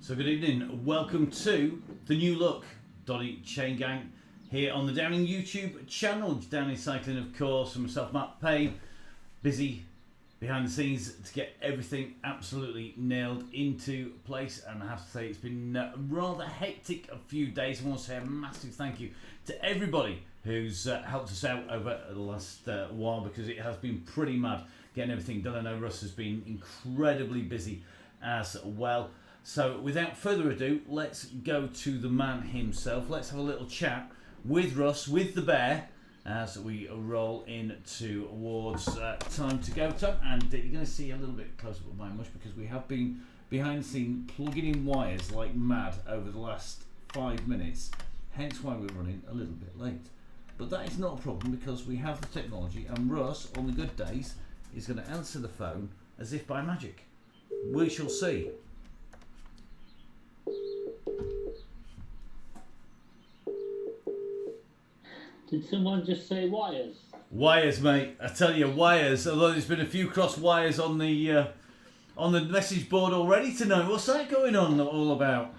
So good evening, welcome to the new look Donny Chain Gang here on the Downing YouTube channel. Downing Cycling, of course, and myself, Matt Payne, busy behind the scenes to get everything absolutely nailed into place. And I have to say, it's been rather hectic a few days. I want to say a massive thank you to everybody who's helped us out over the last while, because it has been pretty mad getting everything done. I know Russ has been incredibly busy as well. So without further ado, let's go to the man himself. Let's have a little chat with Russ, with the bear, as we roll in towards time to go time. And you're going to see a little bit closer up my mush, because we have been behind the scene plugging in wires like mad over the last 5 minutes, hence why we're running a little bit late. But that is not a problem, because we have the technology, and Russ, on the good days, is going to answer the phone as if by magic. We shall see. Did someone just say wires? Wires, mate. I tell you, wires. Although there's been a few cross wires on the message board already tonight. What's that going on all about?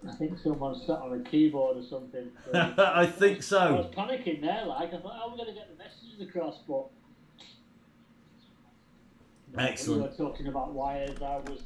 I think someone sat on a keyboard or something. So I think so. I was panicking there, like I thought, how are we going to get the messages across? But excellent. We were talking about wires. I was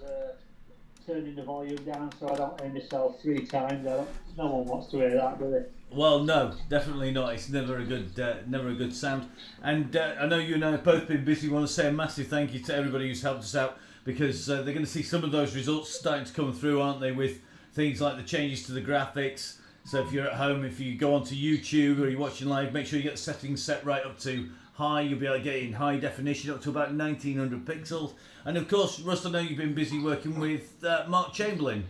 turning the volume down so I don't hear myself 3 times. No one wants to hear that, do they? Well, no, definitely not. It's never a good sound. And I know you and I have both been busy. I want to say a massive thank you to everybody who's helped us out, because they're going to see some of those results starting to come through, aren't they, with things like the changes to the graphics. So if you're at home, if you go onto YouTube or you're watching live, make sure you get the settings set right up to high. You'll be able to get in high definition up to about 1900 pixels. And of course, Russ, I know you've been busy working with Mark Chamberlain.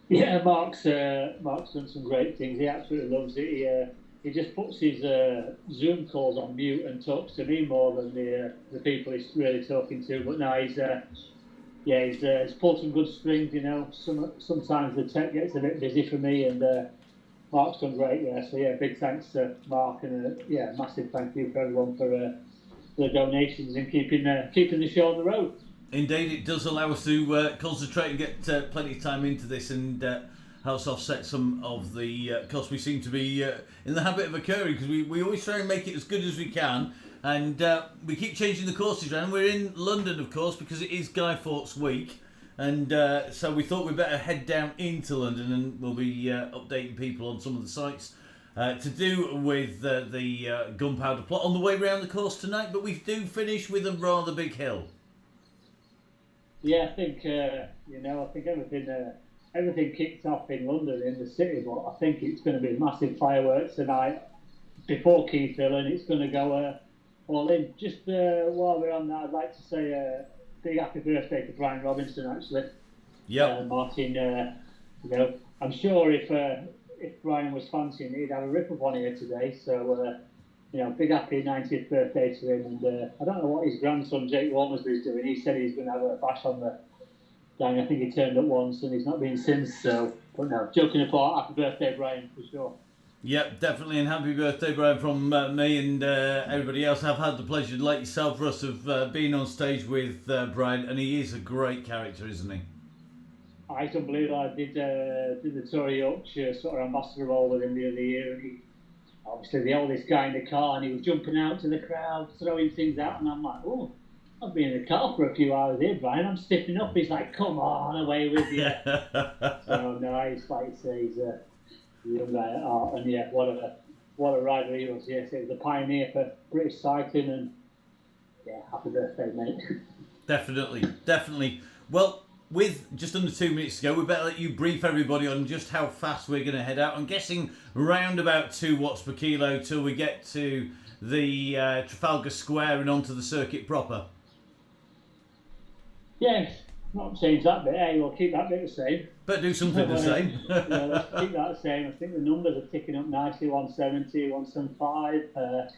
Yeah, Mark's done some great things. He absolutely loves it. He just puts his Zoom calls on mute and talks to me more than the people he's really talking to. But now he's pulled some good strings. You know, sometimes the tech gets a bit busy for me, and Mark's done great. Yeah, so yeah, big thanks to Mark, and massive thank you for everyone for the donations and keeping the show on the road. Indeed, it does allow us to concentrate and get plenty of time into this, and helps offset some of the costs we seem to be in the habit of occurring, because we always try and make it as good as we can, and we keep changing the courses around. We're in London, of course, because it is Guy Fawkes week, and so we thought we'd better head down into London, and we'll be updating people on some of the sites to do with the Gunpowder plot on the way around the course tonight. But we do finish with a rather big hill. Yeah, I think everything kicked off in London, in the city, but I think it's going to be massive fireworks tonight before Keith Hill, and it's going to go all in. Just while we're on that, I'd like to say a big happy birthday to Brian Robinson, actually. Yeah. Martin, I'm sure if Brian was fancying, he'd have a rip up on here today. So, big happy 90th birthday to him. And I don't know what his grandson Jake Walmersby's doing. He said he's going to have a bash on the gang. I think he turned up once and he's not been since. So, but no, joking apart, happy birthday, Brian, for sure. Yep, definitely, and happy birthday, Brian, from me and everybody else. I've had the pleasure, like yourself, Russ, of being on stage with Brian, and he is a great character, isn't he? I don't believe I did the Tory Yorkshire sort of ambassador role with him the other year, and he obviously the oldest guy in the car, and he was jumping out to the crowd, throwing things out, and I'm like, oh, I've been in the car for a few hours here, Brian, I'm stiffening up. He's like, come on, away with you. So no, he's like you say, he's a young guy at heart, and yeah, what a rider he was. Yes, he was a pioneer for British cycling, and yeah, happy birthday, mate. Definitely. Well, with just under 2 minutes to go, we better let you brief everybody on just how fast we're going to head out. I'm guessing round about 2 watts per kilo till we get to the Trafalgar Square and onto the circuit proper. Yes, not change that bit. Hey, we'll keep that bit the same. But do something the same. Yeah, let's keep that the same. I think the numbers are ticking up nicely. 170, 175.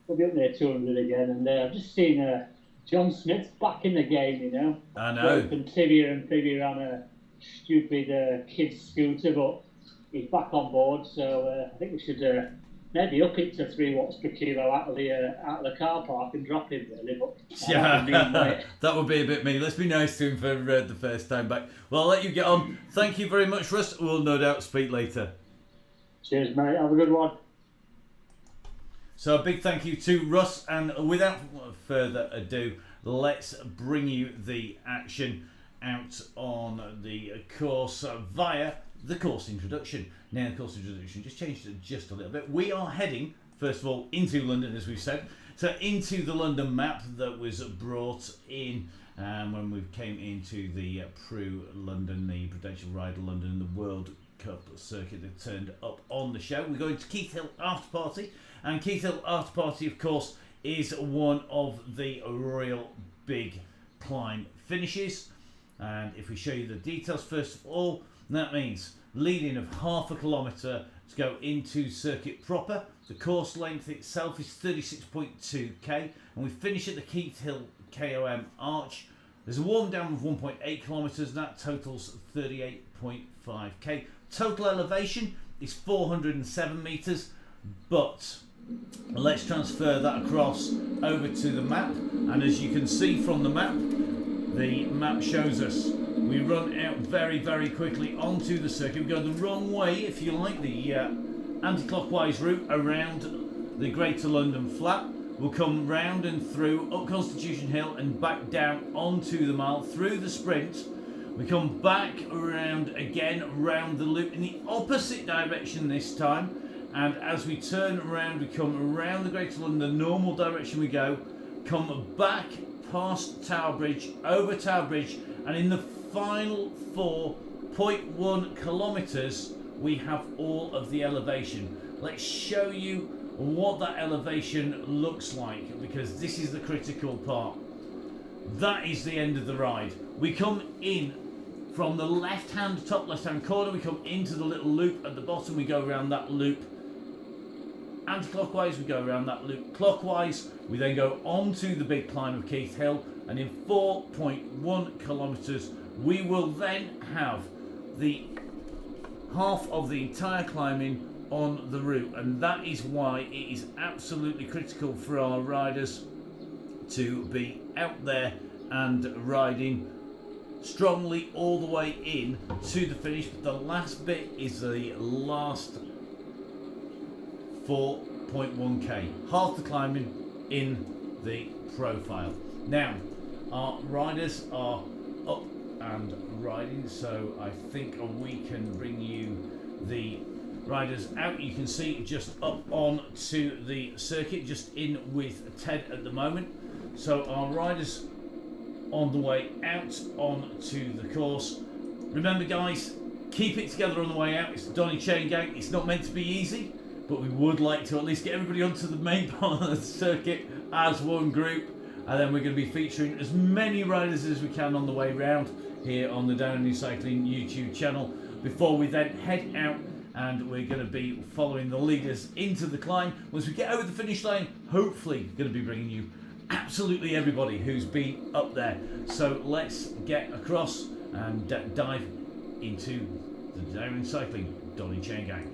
We'll be up near 200 again. And I've just seen John Smith's back in the game, you know. I know. And Tibia on a stupid kid's scooter, but he's back on board. So I think we should maybe up it to 3 watts per kilo out of the car park and drop him really, but yeah, that would be a bit mean. Let's be nice to him for the first time back. Well, I'll let you get on. Thank you very much, Russ. We'll no doubt speak later. Cheers, mate. Have a good one. So a big thank you to Russ, and without further ado, let's bring you the action out on the course via the course introduction. Now the course introduction just changed it just a little bit. We are heading, first of all, into London, as we've said. So into the London map that was brought in when we came into the Pru London, the Prudential Rider London, the World Cup circuit that turned up on the show. We're going to Keith Hill After Party, and Keith Hill After Party, of course, is one of the real big climb finishes. And if we show you the details first of all, that means leading of half a kilometre to go into circuit proper. The course length itself is 36.2k, and we finish at the Keith Hill KOM Arch. There's a warm down of 1.8 kilometres, and that totals 38.5k. Total elevation is 407 metres, but let's transfer that across over to the map, and as you can see from the map shows us we run out very, very quickly onto the circuit. We go the wrong way, if you like, the anti-clockwise route around the Greater London Flat. We'll come round and through, up Constitution Hill and back down onto the Mile, through the Sprint. We come back around again, round the loop in the opposite direction this time. And as we turn around, we come around the Greater London, the normal direction we go, come back past Tower Bridge, over Tower Bridge, and in the final 4.1 kilometres, we have all of the elevation. Let's show you what that elevation looks like, because this is the critical part. That is the end of the ride. We come in from the top left-hand corner, we come into the little loop at the bottom, we go around that loop anti-clockwise, we go around that loop clockwise, we then go on to the big climb of Keith Hill, and in 4.1 kilometres we will then have the half of the entire climbing on the route, and that is why it is absolutely critical for our riders to be out there and riding strongly all the way in to the finish. But the last bit is the last 4.1k, half the climbing in the profile. Now our riders are up and riding, so I think we can bring you the riders out. You can see just up on to the circuit, just in with Ted at the moment. So our riders on the way out onto the course. Remember guys, keep it together on the way out. It's the Donny Chain Gang. It's not meant to be easy, but we would like to at least get everybody onto the main part of the circuit as one group, and then we're going to be featuring as many riders as we can on the way round here on the Downey Cycling YouTube channel, before we then head out and we're going to be following the leaders into the climb. Once we get over the finish line, hopefully going to be bringing you absolutely everybody who's been up there. So let's get across and dive into the Downey Cycling Donny Chain Gang.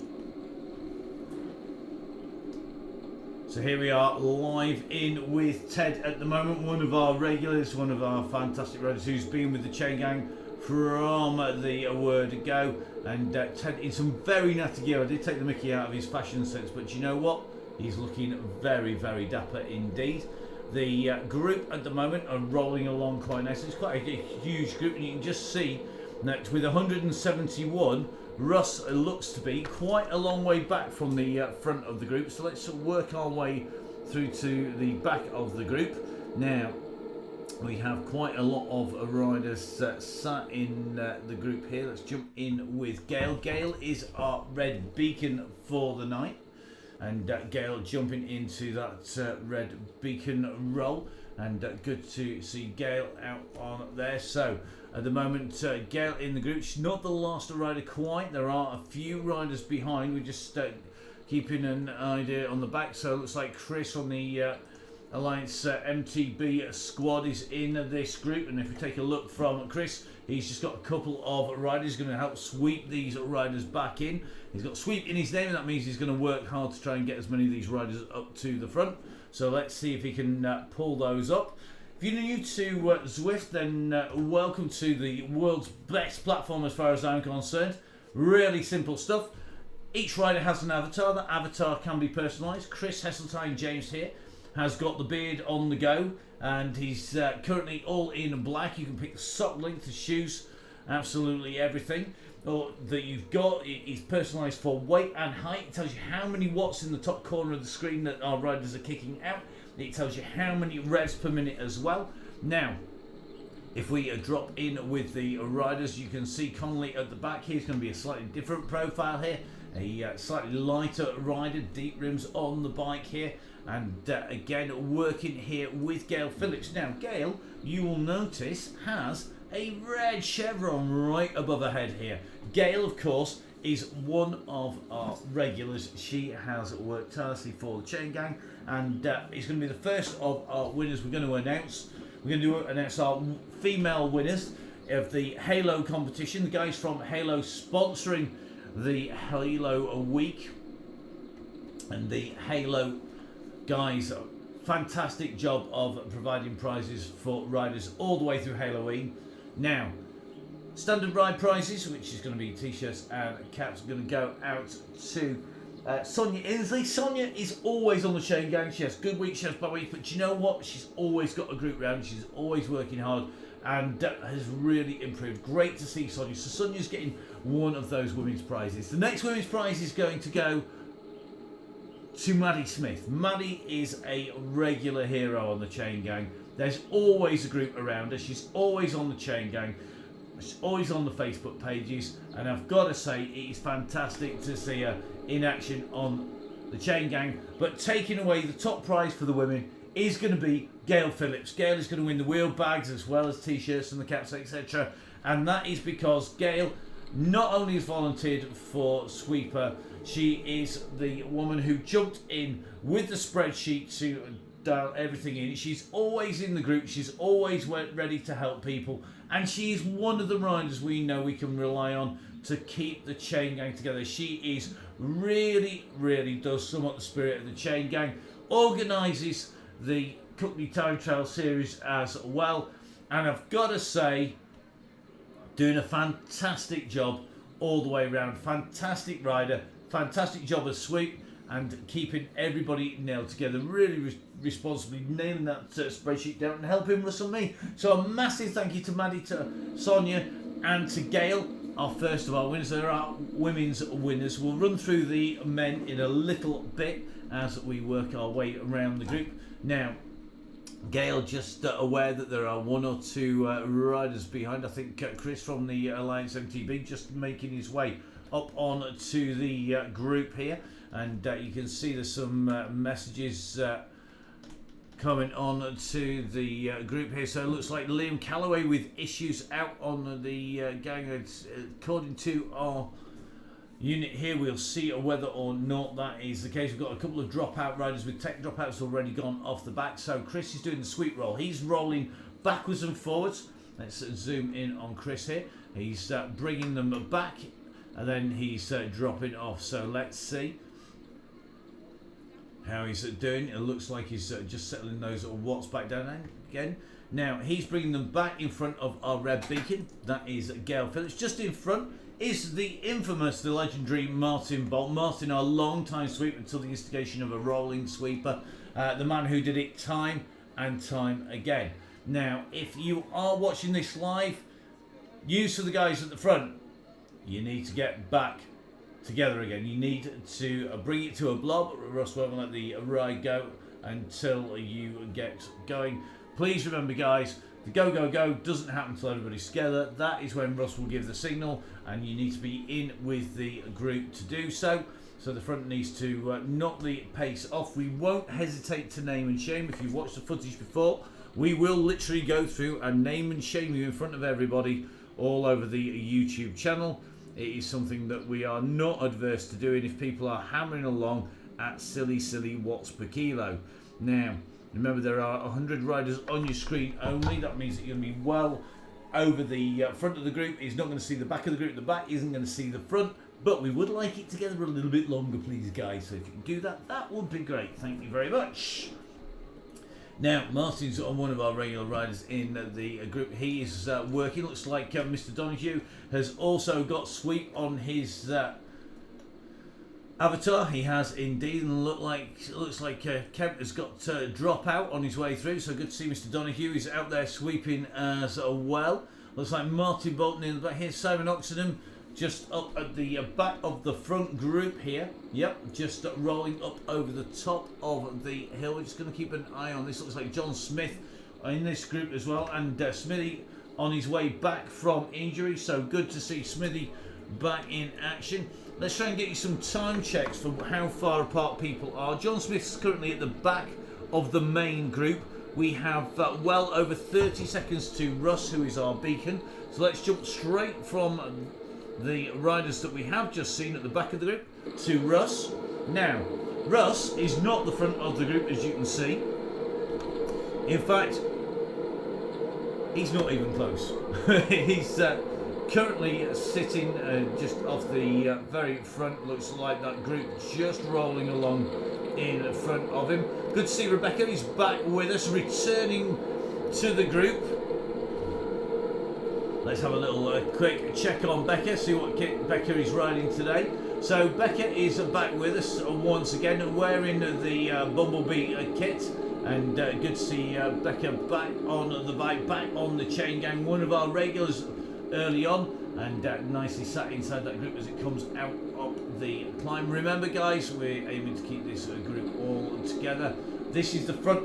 So here we are live in with Ted at the moment, one of our regulars, one of our fantastic riders who's been with the Chain Gang from the word go. And Ted in some very natty gear. I did take the mickey out of his fashion sense, but you know what? He's looking very, very dapper indeed. The group at the moment are rolling along quite nicely. It's quite a huge group, and you can just see that with 171, Russ looks to be quite a long way back from the front of the group. So let's work our way through to the back of the group. Now, we have quite a lot of riders sat in the group here. Let's jump in with Gail. Gail is our red beacon for the night. And Gail jumping into that red beacon role. And good to see Gail out on there. So at the moment, Gail in the group. She's not the last rider quite. There are a few riders behind. We're just keeping an idea on the back. So it looks like Chris on the Alliance MTB squad is in this group, and if we take a look from Chris, he's just got a couple of riders going to help sweep these riders back in. He's got sweep in his name, and that means he's going to work hard to try and get as many of these riders up to the front. So let's see if he can pull those up. If you're new to Zwift, then welcome to the world's best platform as far as I'm concerned. Really simple stuff. Each rider has an avatar. That avatar can be personalised. Chris Heseltine James here has got the beard on the go, and he's currently all in black. You can pick the sock length, the shoes, absolutely everything that you've got. It's personalised for weight and height. It tells you how many watts in the top corner of the screen that our riders are kicking out. It tells you how many revs per minute as well. Now, if we drop in with the riders, you can see Connolly at the back here. It's going to be a slightly different profile here. A slightly lighter rider, deep rims on the bike here. And again, working here with Gail Phillips. Now, Gail, you will notice, has a red chevron right above her head here. Gail, of course, is one of our regulars. She has worked tirelessly for the Chain Gang, and it's going to be the first of our winners we're going to announce. We're going to announce our female winners of the Halo competition. The guys from Halo sponsoring the Halo Week, and the Halo guys, fantastic job of providing prizes for riders all the way through Halloween. Now, standard ride prizes, which is going to be t-shirts and caps, are going to go out to Sonia Inslee. Sonia is always on the Chain Gang. She has good weeks, she has bad weeks, but you know what? She's always got a group round. She's always working hard and has really improved. Great to see Sonia. So Sonia's getting one of those women's prizes. The next women's prize is going to go to Maddie Smith. Maddie is a regular hero on the Chain Gang. There's always a group around her. She's always on the Chain Gang. She's always on the Facebook pages. And I've got to say, it is fantastic to see her in action on the Chain Gang. But taking away the top prize for the women is going to be Gail Phillips. Gail is going to win the wheel bags as well as t-shirts and the caps, etc. And that is because Gail not only has volunteered for Sweeper, she is the woman who jumped in with the spreadsheet to dial everything in. She's always in the group. She's always ready to help people. And she is one of the riders we know we can rely on to keep the Chain Gang together. She is really does somewhat the spirit of the Chain Gang. Organises the Cookney Time Trial series as well. And I've got to say, doing a fantastic job all the way around. Fantastic rider. Fantastic job of sweep and keeping everybody nailed together. Really responsibly nailing that spreadsheet down and helping Russ and me. So a massive thank you to Maddie, to Sonia and to Gail, our first of our winners. There are women's winners. We'll run through the men in a little bit as we work our way around the group. Now, Gail, just aware that there are one or two riders behind. I think Chris from the Alliance MTB just making his way up on to the group here, and you can see there's some messages coming on to the group here. So it looks like Liam Calloway with issues out on the gang. According to our unit here, we'll see whether or not that is the case. We've got a couple of dropout riders with tech dropouts already gone off the back. So Chris is doing the sweep roll. He's rolling backwards and forwards. Let's zoom in on Chris here. He's bringing them back, and then he's dropping off. So let's see how he's doing. It looks like he's just settling those watts back down again. Now he's bringing them back in front of our red beacon. That is Gail Phillips. Just in front is the infamous, the legendary Martin Bolt. Martin, our long-time sweeper until the instigation of a rolling sweeper. The man who did it time and time again. Now, if you are watching this live, use for the guys at the front, you need to get back together again. You need to bring it to a blob. Russ won't let the ride go until you get going. Please remember, guys, the go doesn't happen until everybody's together. That is when Russ will give the signal, and you need to be in with the group to do so. So the front needs to knock the pace off. We won't hesitate to name and shame. If you've watched the footage before, we will literally go through and name and shame you in front of everybody all over the YouTube channel. It is something that we are not adverse to doing if people are hammering along at silly watts per kilo. Now, Remember, there are 100 riders on your screen only. That means that you're going to be well over the front of the group. He's not going to see the back of the group. The back isn't going to see the front. But we would like it together a little bit longer, please, guys. So if you can do that, that would be great. Thank you very much. Now, Martin's on one of our regular riders in the group. He is working. Looks like Mr. Donahue has also got sweep on his avatar. He has indeed, and looks like Kemp has got drop out on his way through. So good to see Mr. Donahue. He's out there sweeping as well. Looks like Martin Bolton in the back here. Simon Oxenham just up at the back of the front group here. Yep, just rolling up over the top of the hill. We're just going to keep an eye on this. Looks like John Smith in this group as well. And Smithy on his way back from injury. So good to see Smithy back in action. Let's try and get you some time checks for how far apart people are. John Smith's currently at the back of the main group. We have well over 30 seconds to Russ, who is our beacon. So let's jump straight from the riders that we have just seen at the back of the group to Russ. Now, Russ is not the front of the group, as you can see. In fact, he's not even close. He's currently sitting just off the very front. Looks like that group just rolling along in front of him. Good to see Rebecca. He's back with us, returning to the group. Let's have a little quick check on Becca, see what Becca is riding today. So Becca is back with us once again, wearing the Bumblebee kit. And good to see Becca back on the bike, back on the chain gang, one of our regulars early on, and nicely sat inside that group as it comes out of the climb. Remember, guys, we're aiming to keep this group all together. This is the front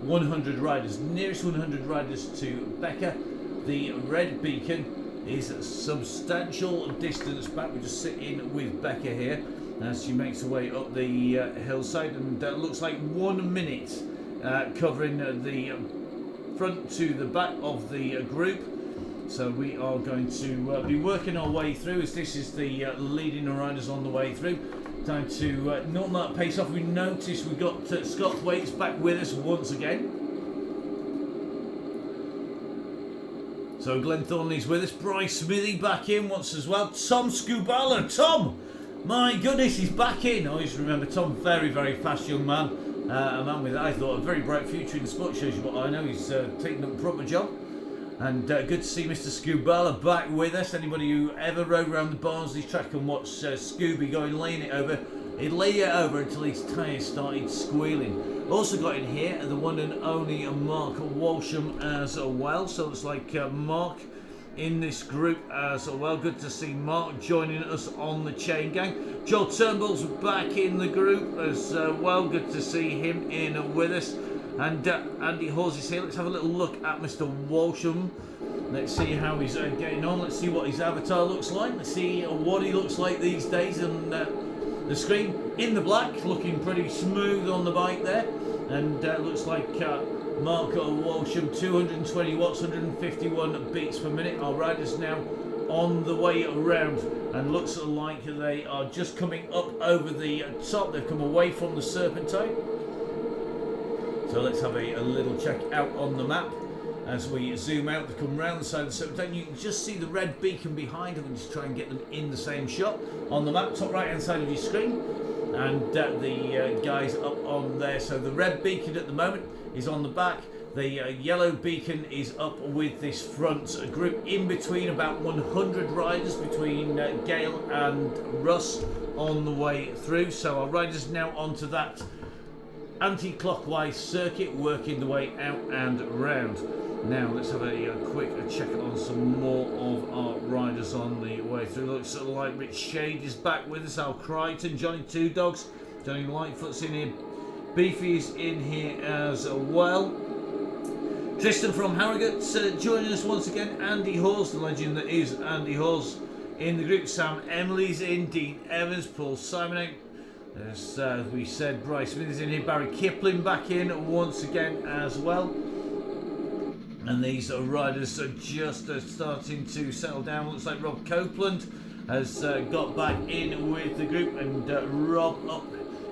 100 riders, nearest 100 riders to Becca. The red beacon is a substantial distance back. We're just sitting with Becca here as she makes her way up the hillside, and looks like 1 minute covering the front to the back of the group. So we are going to be working our way through, as this is the leading riders on the way through. Time to not that pace off. We notice we got Scott Waits back with us once again. So Glenn Thornley's with us. Bryce Smithy back in once as well. Tom Scubala. Tom! My goodness, he's back in. I always remember Tom, very, very fast young man. A man with, I thought, a very bright future in the sport. Shows you what I know. He's taken up a proper job. And good to see Mr. Scubala back with us. Anybody who ever rode around the Barnsley track and watched Scooby going laying it over, he'd lay it over until his tyres started squealing. Also got in here the one and only Mark Walsham as well. So it's like Mark in this group as well. Good to see Mark joining us on the chain gang. Joel Turnbull's back in the group as well. Good to see him in with us. And Andy Hawes is here. Let's have a little look at Mr. Walsham. Let's see how he's getting on. Let's see what his avatar looks like. Let's see what he looks like these days on the screen. In the black, looking pretty smooth on the bike there. And looks like Mark Walsham, 220 watts, 151 beats per minute. Our riders now on the way around, and looks like they are just coming up over the top. They've come away from the Serpentine. So let's have a little check out on the map. As we zoom out, they come round the side of the Serpentine. You can just see the red beacon behind them, and just try and get them in the same shot on the map, top right hand side of your screen. And the guys up on there. So the red beacon at the moment is on the back. The yellow beacon is up with this front group, in between about 100 riders between Gail and Russ on the way through. So our riders now onto that anti-clockwise circuit, working the way out and round. Now let's have a quick check on some more of our riders on the way through. Looks like Rich Shade is back with us. Al Crichton, Johnny Two Dogs, Johnny Lightfoot's in here. Beefy's in here as well. Tristan from Harrogate joining us once again. Andy Hawes, the legend that is Andy Hawes, in the group. Sam Emily's in. Dean Evans, Paul Simon. As we said, Bryce Smith is in here. Barry Kipling back in once again as well. And these riders are just starting to settle down. Looks like Rob Copeland has got back in with the group, and Rob up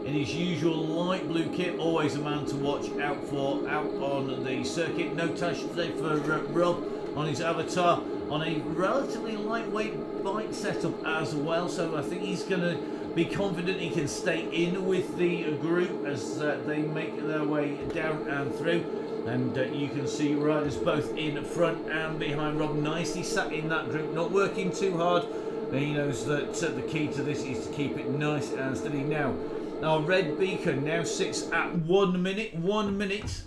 in his usual light blue kit. Always a man to watch out for out on the circuit. No touch today for Rob on his avatar, on a relatively lightweight bike setup as well. So I think he's going to be confident he can stay in with the group as they make their way down and through. And you can see riders both in front and behind Rob, nicely sat in that group, not working too hard. He knows that the key to this is to keep it nice and steady. Now, our red beacon now sits at 1 minute. 1 minute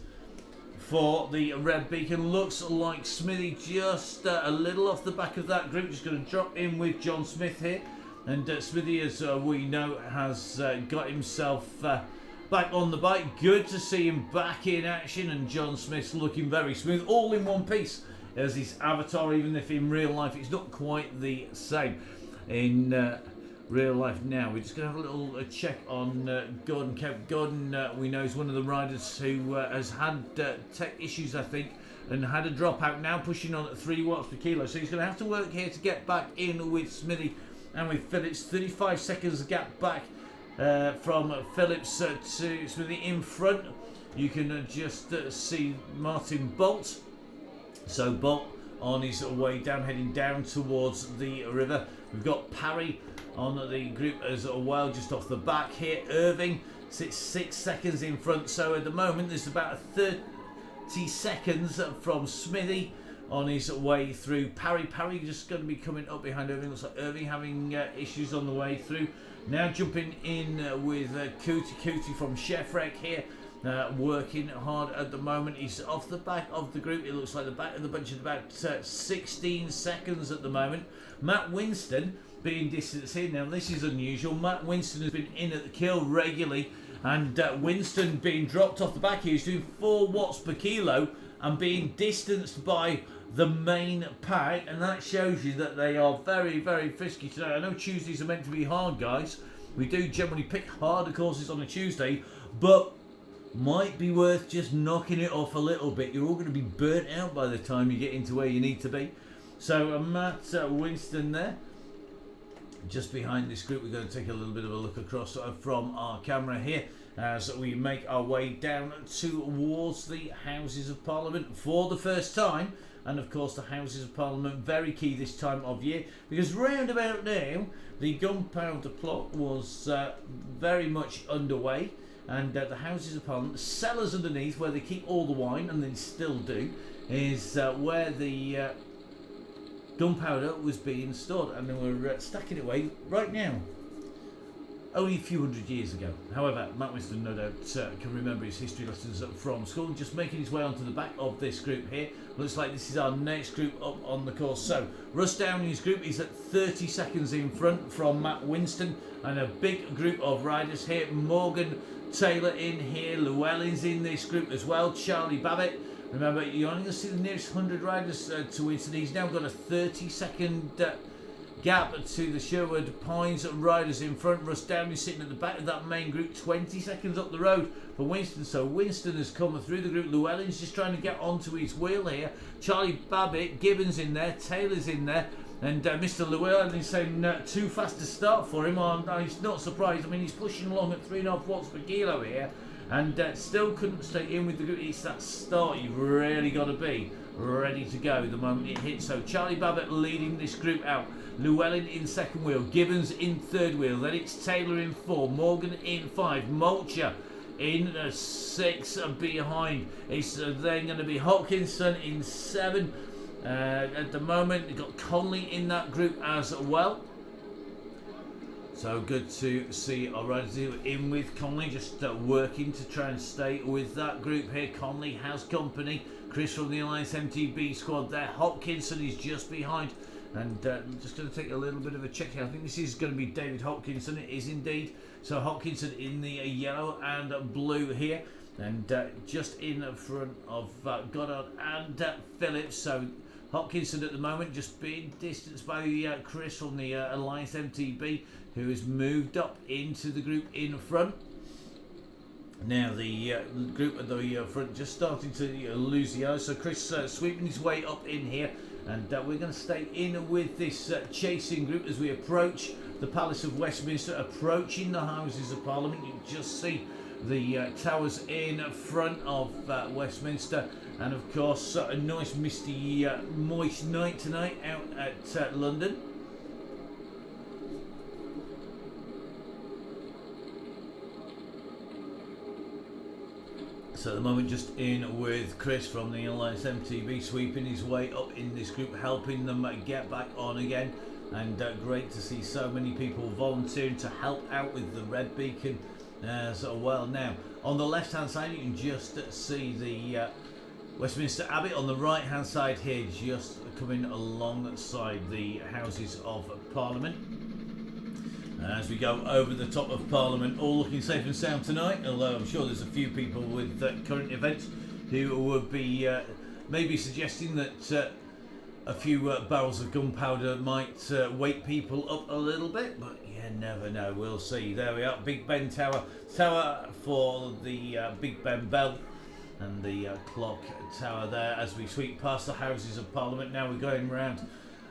for the red beacon. Looks like Smithy just a little off the back of that group. Just going to drop in with John Smith here. And Smithy, as we know, has got himself back on the bike. Good to see him back in action, and John Smith's looking very smooth, all in one piece as his avatar, even if in real life it's not quite the same. In real life now, we're just going to have a little check on Gordon Kemp. Gordon, we know, is one of the riders who has had tech issues, I think, and had a dropout, now pushing on at 3 watts per kilo. So he's going to have to work here to get back in with Smithy and with Phillips. 35 seconds gap back from Phillips to Smithy. In front, you can just see Martin Bolt. So Bolt on his way down, heading down towards the river. We've got Parry on the group as well, just off the back here. Irving sits 6 seconds in front. So at the moment, there's about 30 seconds from Smithy on his way through. Parry just going to be coming up behind Irving. Looks like Irving having issues on the way through. Now jumping in with Cootie from Chef Wreck here. Working hard at the moment. He's off the back of the group. It looks like the back of the bunch is about 16 seconds at the moment. Matt Winston being distanced here. Now this is unusual. Matt Winston has been in at the kill regularly, and Winston being dropped off the back here. He's doing 4 watts per kilo and being distanced by the main pack, and that shows you that they are very, very frisky today. I know Tuesdays are meant to be hard, guys. We do generally pick harder courses on a Tuesday, but might be worth just knocking it off a little bit. You're all going to be burnt out by the time you get into where you need to be. So Matt Winston there, just behind this group. We're going to take a little bit of a look across from our camera here as we make our way down towards the Houses of Parliament for the first time. And of course the Houses of Parliament, very key this time of year, because round about now the Gunpowder plot was very much underway. And the Houses of Parliament, the cellars underneath where they keep all the wine, and they still do, is where the gunpowder was being stored, and they were stacking it away right now. Only a few hundred years ago. However, Matt Winston no doubt can remember his history lessons from school. Just making his way onto the back of this group here. Looks like this is our next group up on the course. So Russ Downey's group is at 30 seconds in front from Matt Winston, and a big group of riders here. Morgan Taylor in here, Llewellyn's in this group as well, Charlie Babbitt. Remember, you're only going to see the nearest 100 riders to Winston. He's now got a 30-second gap to the Sherwood Pines riders in front. Russ Downey sitting at the back of that main group, 20 seconds up the road for Winston. So Winston has come through the group. Llewellyn's just trying to get onto his wheel here. Charlie Babbitt, Gibbons in there, Taylor's in there. And Mr. Llewellyn is saying too fast to start for him. He's not surprised. I mean, he's pushing along at 3.5 watts per kilo here, and still couldn't stay in with the group. It's that start you've really got to be ready to go the moment it hits. So Charlie Babbitt leading this group out. Llewellyn in second wheel, Gibbons in third wheel. Then it's Taylor in 4, Morgan in 5, Mulcher in 6 behind. It's then going to be Hopkinson in 7. At the moment, you've got Conley in that group as well. So good to see our riders in with Conley, just working to try and stay with that group here. Conley has company. Chris from the Alliance MTB squad there. Hopkinson is just behind. And I'm just going to take a little bit of a check here. I think this is going to be David Hopkinson. It is indeed. So Hopkinson in the yellow and blue here. And just in front of Goddard and Phillips. So Hopkinson at the moment just being distanced by Chris from the Alliance MTB, who has moved up into the group in front. Now the group at the front just starting to lose the eyes. So Chris sweeping his way up in here, and we're going to stay in with this chasing group as we approach the Palace of Westminster, approaching the Houses of Parliament. You can just see the towers in front of Westminster, and of course a nice misty moist night tonight out at London. So at the moment, just in with Chris from the Alliance MTV, sweeping his way up in this group, helping them get back on again. And great to see so many people volunteering to help out with the red beacon as well. Now, on the left hand side, you can just see the Westminster Abbey. On the right hand side here, just coming alongside the Houses of Parliament. As we go over the top of Parliament, all looking safe and sound tonight, although I'm sure there's a few people with current events who would be maybe suggesting that a few barrels of gunpowder might wake people up a little bit, but you never know, we'll see. There we are, Big Ben Tower for the Big Ben Bell, and the clock tower there as we sweep past the Houses of Parliament. Now we're going round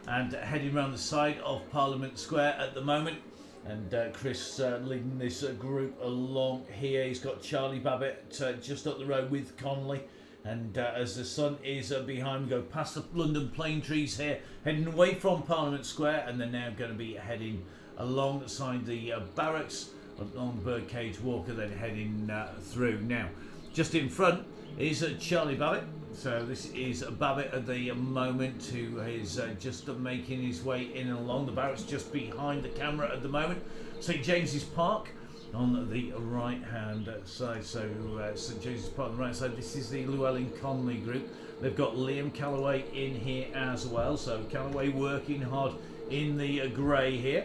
and heading round the side of Parliament Square at the moment. And Chris leading this group along here. He's got Charlie Babbitt just up the road with Connolly. And as the sun is behind, we go past the London plane trees here, heading away from Parliament Square, and they're now going to be heading alongside the barracks, along Birdcage Walk, and then heading through. Now, just in front is Charlie Babbitt. So this is Babbitt at the moment, who is just making his way in and along. The barracks just behind the camera at the moment. St James's Park on the right hand side. So St James's Park on the right side. This is the Llewellyn Conley group. They've got Liam Callaway in here as well. So Callaway working hard in the grey here.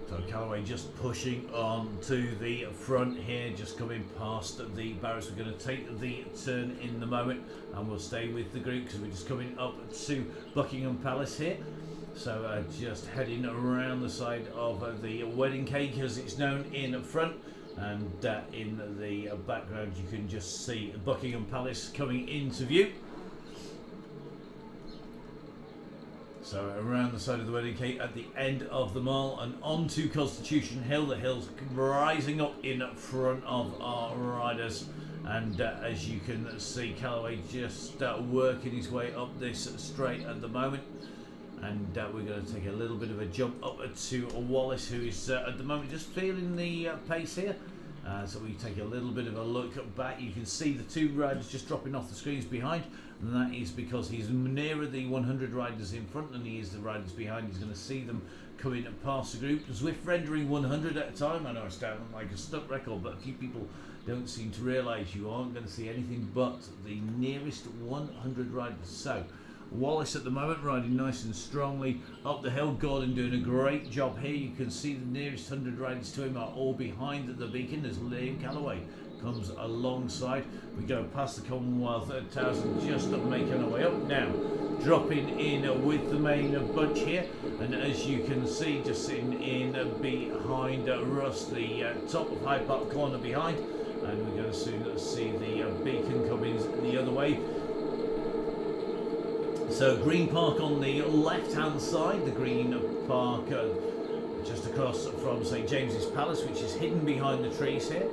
So Callaway just pushing on to the front here, just coming past the barracks. We're going to take the turn in the moment, and we'll stay with the group because we're just coming up to Buckingham Palace here. So just heading around the side of the wedding cake, as it's known, in front, and in the background you can just see Buckingham Palace coming into view. So around the side of the wedding cake at the end of the mall and onto Constitution Hill. The hill's rising up in front of our riders, and as you can see, Callaway just working his way up this straight at the moment. And we're going to take a little bit of a jump up to Wallace, who is at the moment just feeling the pace here. So we take a little bit of a look back. You can see the two riders just dropping off the screens behind, and that is because he's nearer the 100 riders in front than he is the riders behind. He's going to see them coming past the group. Zwift rendering 100 at a time. I know I sound like a stuck record, but a few people don't seem to realise you aren't going to see anything but the nearest 100 riders. So Wallace at the moment riding nice and strongly up the hill. Gordon doing a great job here. You can see the nearest 100 riders to him are all behind the beacon as Liam Callaway comes alongside. We go past the Commonwealth Towers and just making our way up now, dropping in with the main bunch here. And as you can see, just sitting in behind Russ, the top of Hyde Park corner behind, and we're going to soon see the beacon coming the other way. So Green Park on the left hand side, the Green Park just across from St James's Palace, which is hidden behind the trees here,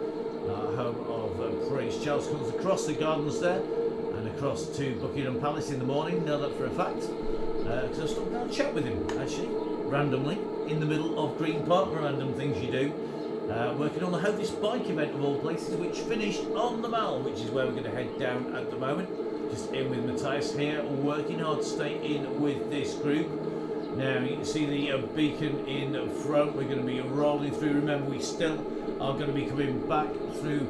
home of Prince Charles. Comes across the gardens there and across to Buckingham Palace in the morning, know that for a fact, because I stopped down and chat with him actually, randomly, in the middle of Green Park. Random things you do. Working on the Hovis bike event of all places, which finished on the Mall, which is where we're going to head down at the moment. Just in with Matthias here, working hard to stay in with this group. Now you can see the beacon in front. We're going to be rolling through. Remember, we still are going to be coming back through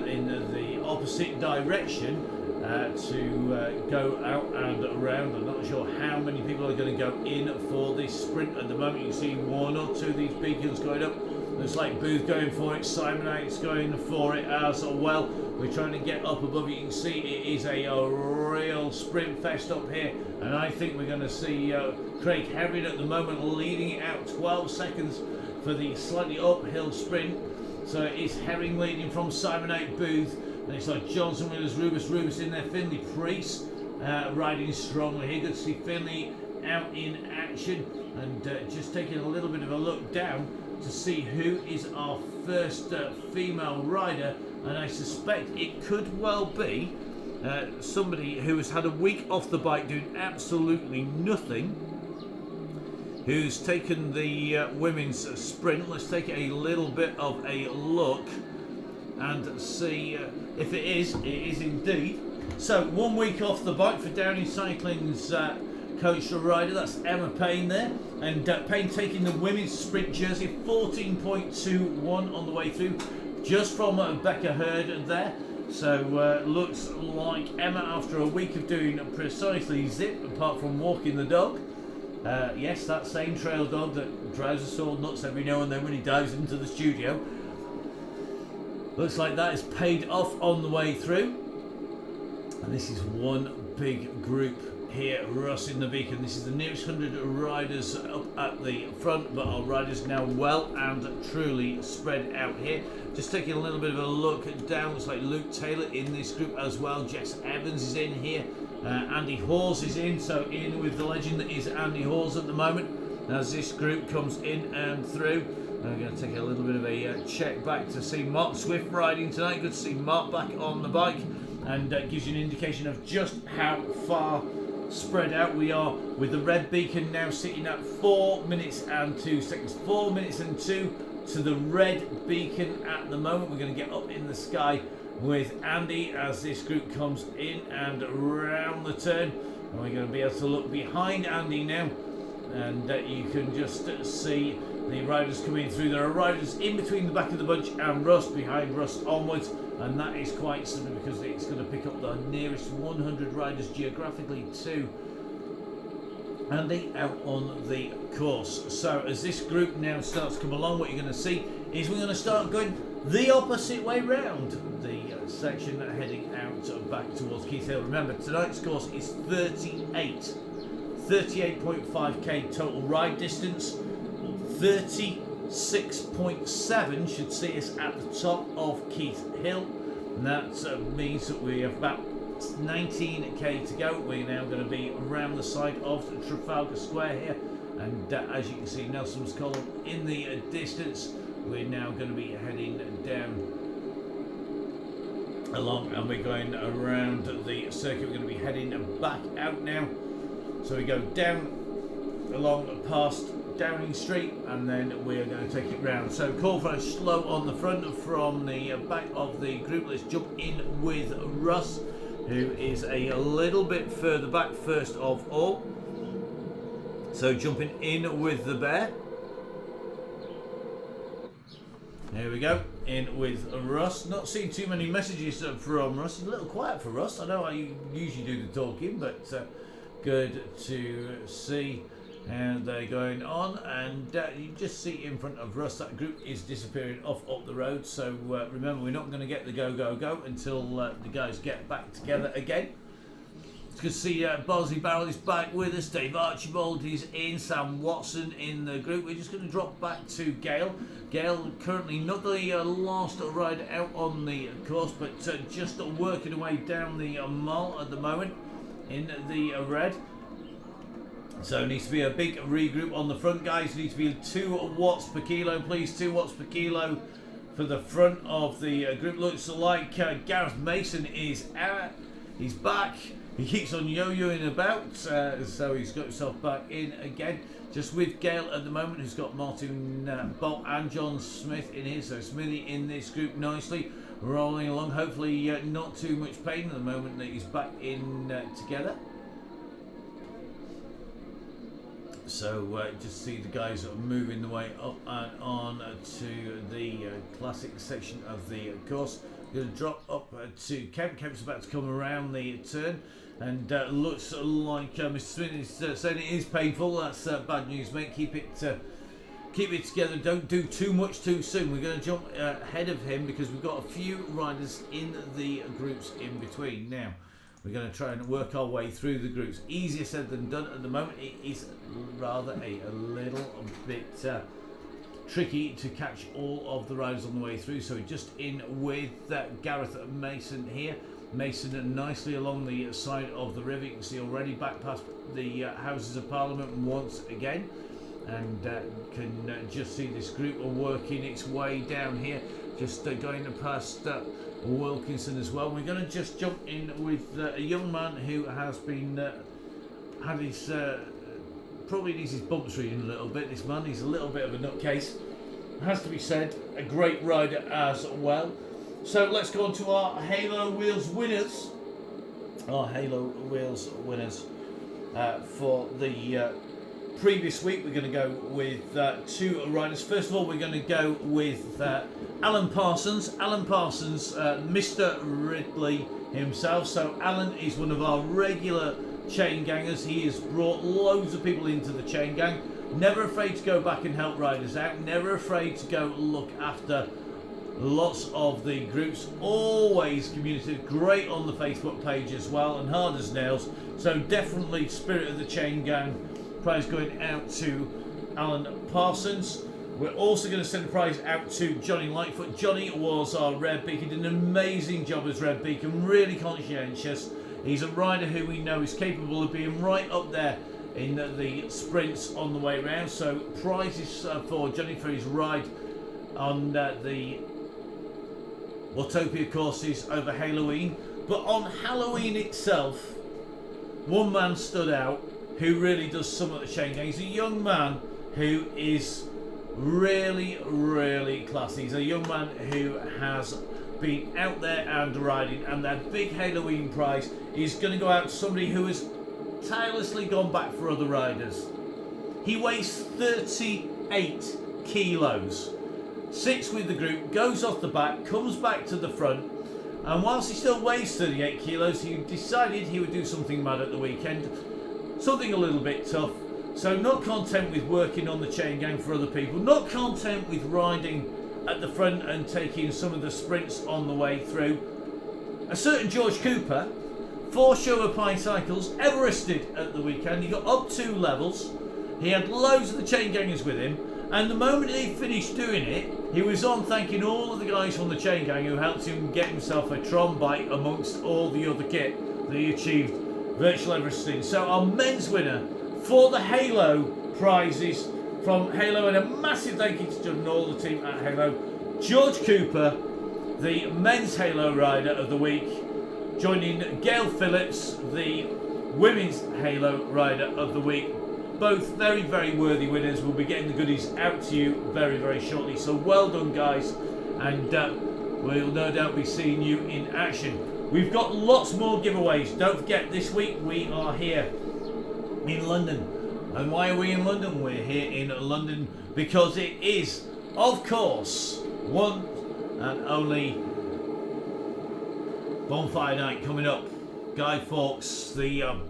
in the opposite direction to go out and around. I'm not sure how many people are going to go in for this sprint at the moment. You can see one or two of these beacons going up. Looks like Booth going for it, Simonate's going for it as well. We're trying to get up above. You can see it is a real sprint fest up here, and I think we're going to see Craig Herring at the moment leading it out 12 seconds for the slightly uphill sprint. So it's Herring leading from Simonate, Booth, and it's like Johnson, Willis, Rubus in there, Finley, Priest riding strongly here. Good to see Finley out in action, and just taking a little bit of a look down to see who is our first female rider, and I suspect it could well be somebody who has had a week off the bike doing absolutely nothing, who's taken the women's sprint. Let's take a little bit of a look and see if it is indeed. So 1 week off the bike for Downey Cycling's coach rider, that's Emma Payne there, and Payne taking the women's sprint jersey, 14.21 on the way through, just from Becca Hurd there. So looks like Emma, after a week of doing precisely zip, apart from walking the dog. Yes, that same trail dog that drives us all nuts every now and then when he dives into the studio. Looks like that is paid off on the way through. And this is one big group here, Russ in the Beacon. This is the nearest 100 riders up at the front, but our riders now well and truly spread out here. Just taking a little bit of a look down, looks like Luke Taylor in this group as well. Jess Evans is in here. Andy Hawes is in, so in with the legend that is Andy Hawes at the moment as this group comes in and through. I'm going to take a little bit of a check back to see Mark Swift riding tonight. Good to see Mark back on the bike, and gives you an indication of just how far spread out we are, with the red beacon now sitting at 4 minutes and 2 seconds. 4 minutes and 2 to the red beacon at the moment. We're going to get up in the sky with Andy as this group comes in and around the turn, and we're going to be able to look behind Andy now, and you can just see the riders coming through. There are riders in between the back of the bunch and Russ, behind Russ onwards, and that is quite simple because it's going to pick up the nearest 100 riders geographically to Andy out on the course. So as this group now starts to come along, what you're going to see is we're going to start going the opposite way round the section heading out back towards Keith Hill. Remember, tonight's course is 38.5k total ride distance. 36.7 should see us at the top of Keith Hill, and that means that we have about 19k to go. We're now going to be around the side of Trafalgar Square here, and as you can see, Nelson's Column in the distance. We're now going to be heading down along, and we're going around the circuit. We're going to be heading back out now, so we go down along past Downing Street, and then we're going to take it round. So call for a slow on the front from the back of the group. Let's jump in with Russ, who is a little bit further back first of all. So jumping in with the bear. There we go, in with Russ. Not seeing too many messages from Russ. It's a little quiet for Russ. I know I usually do the talking, but good to see. And they're going on, and you just see in front of Russ that group is disappearing off up the road. So remember, we're not going to get the go until the guys get back together again. It's good to see Bosley Barrel is back with us. Dave Archibald is in. Sam Watson in the group. We're just going to drop back to Gail. Gail currently not the last rider out on the course, but just working away down the mall at the moment in the red. So it needs to be a big regroup on the front, guys. It needs to be 2 watts per kilo, please. 2 watts per kilo for the front of the group. Looks like Gareth Mason is out. He's back. He keeps on yo-yoing about, so he's got himself back in again. Just with Gail at the moment, who's got Martin Bolt and John Smith in here. So Smithy in this group nicely, rolling along. Hopefully not too much pain at the moment that he's back in together. So just see the guys moving the way up and on to the classic section of the course. Going to drop up to Kemp. Kemp's about to come around the turn, and looks like Mr. Smith is saying it is painful. That's bad news, mate. Keep it together. Don't do too much too soon. We're going to jump ahead of him because we've got a few riders in the groups in between now. We're going to try and work our way through the groups. Easier said than done at the moment. It is rather a little bit tricky to catch all of the riders on the way through. So we're just in with Gareth Mason here. Mason nicely along the side of the river. You can see already back past the Houses of Parliament once again, and can just see this group are working its way down here, just going past Wilkinson as well. We're going to just jump in with a young man who has been had his probably needs his bumps reading a little bit. This man, he's a little bit of a nutcase, has to be said. A great rider as well. So let's go on to our Halo Wheels winners. Our Halo Wheels winners for the previous week. We're going to go with two riders. First of all, we're going to go with Alan Parsons. Alan Parsons, Mr. Ridley himself. So Alan is one of our regular chain gangers. He has brought loads of people into the chain gang. Never afraid to go back and help riders out. Never afraid to go look after lots of the groups. Always communicative. Great on the Facebook page as well, and hard as nails. So definitely spirit of the chain gang. Prize going out to Alan Parsons. We're also going to send a prize out to Johnny Lightfoot. Johnny was our Red Beak. He did an amazing job as Red Beak and really conscientious. He's a rider who we know is capable of being right up there in the sprints on the way round. So prizes for Johnny for his ride on the Watopia courses over Halloween. But on Halloween itself, one man stood out who really does some of the chain gang. He's a young man who is really, really classy. He's a young man who has been out there and riding, and that big Halloween prize is going to go out to somebody who has tirelessly gone back for other riders. He weighs 38 kilos, sits with the group, goes off the back, comes back to the front, and whilst he still weighs 38 kilos, he decided he would do something mad at the weekend, something a little bit tough. So not content with working on the chain gang for other people, not content with riding at the front and taking some of the sprints on the way through, a certain George Cooper, 4 Showa Pine cycles, Everested at the weekend. He got up 2 levels. He had loads of the chain gangers with him, and the moment he finished doing it, he was on thanking all of the guys from the chain gang who helped him get himself a Tron bike amongst all the other kit that he achieved virtual Everesting. So our men's winner for the Halo prizes from Halo, and a massive thank you to John and all the team at Halo, George Cooper, the men's Halo rider of the week, joining Gail Phillips, the women's Halo rider of the week. Both very, very worthy winners. We'll be getting the goodies out to you very, very shortly. So well done, guys, and we'll no doubt be seeing you in action. We've got lots more giveaways. Don't forget, this week we are here in London. And why are we in London? We're here in London because it is, of course, one and only Bonfire Night coming up. Guy Fawkes, the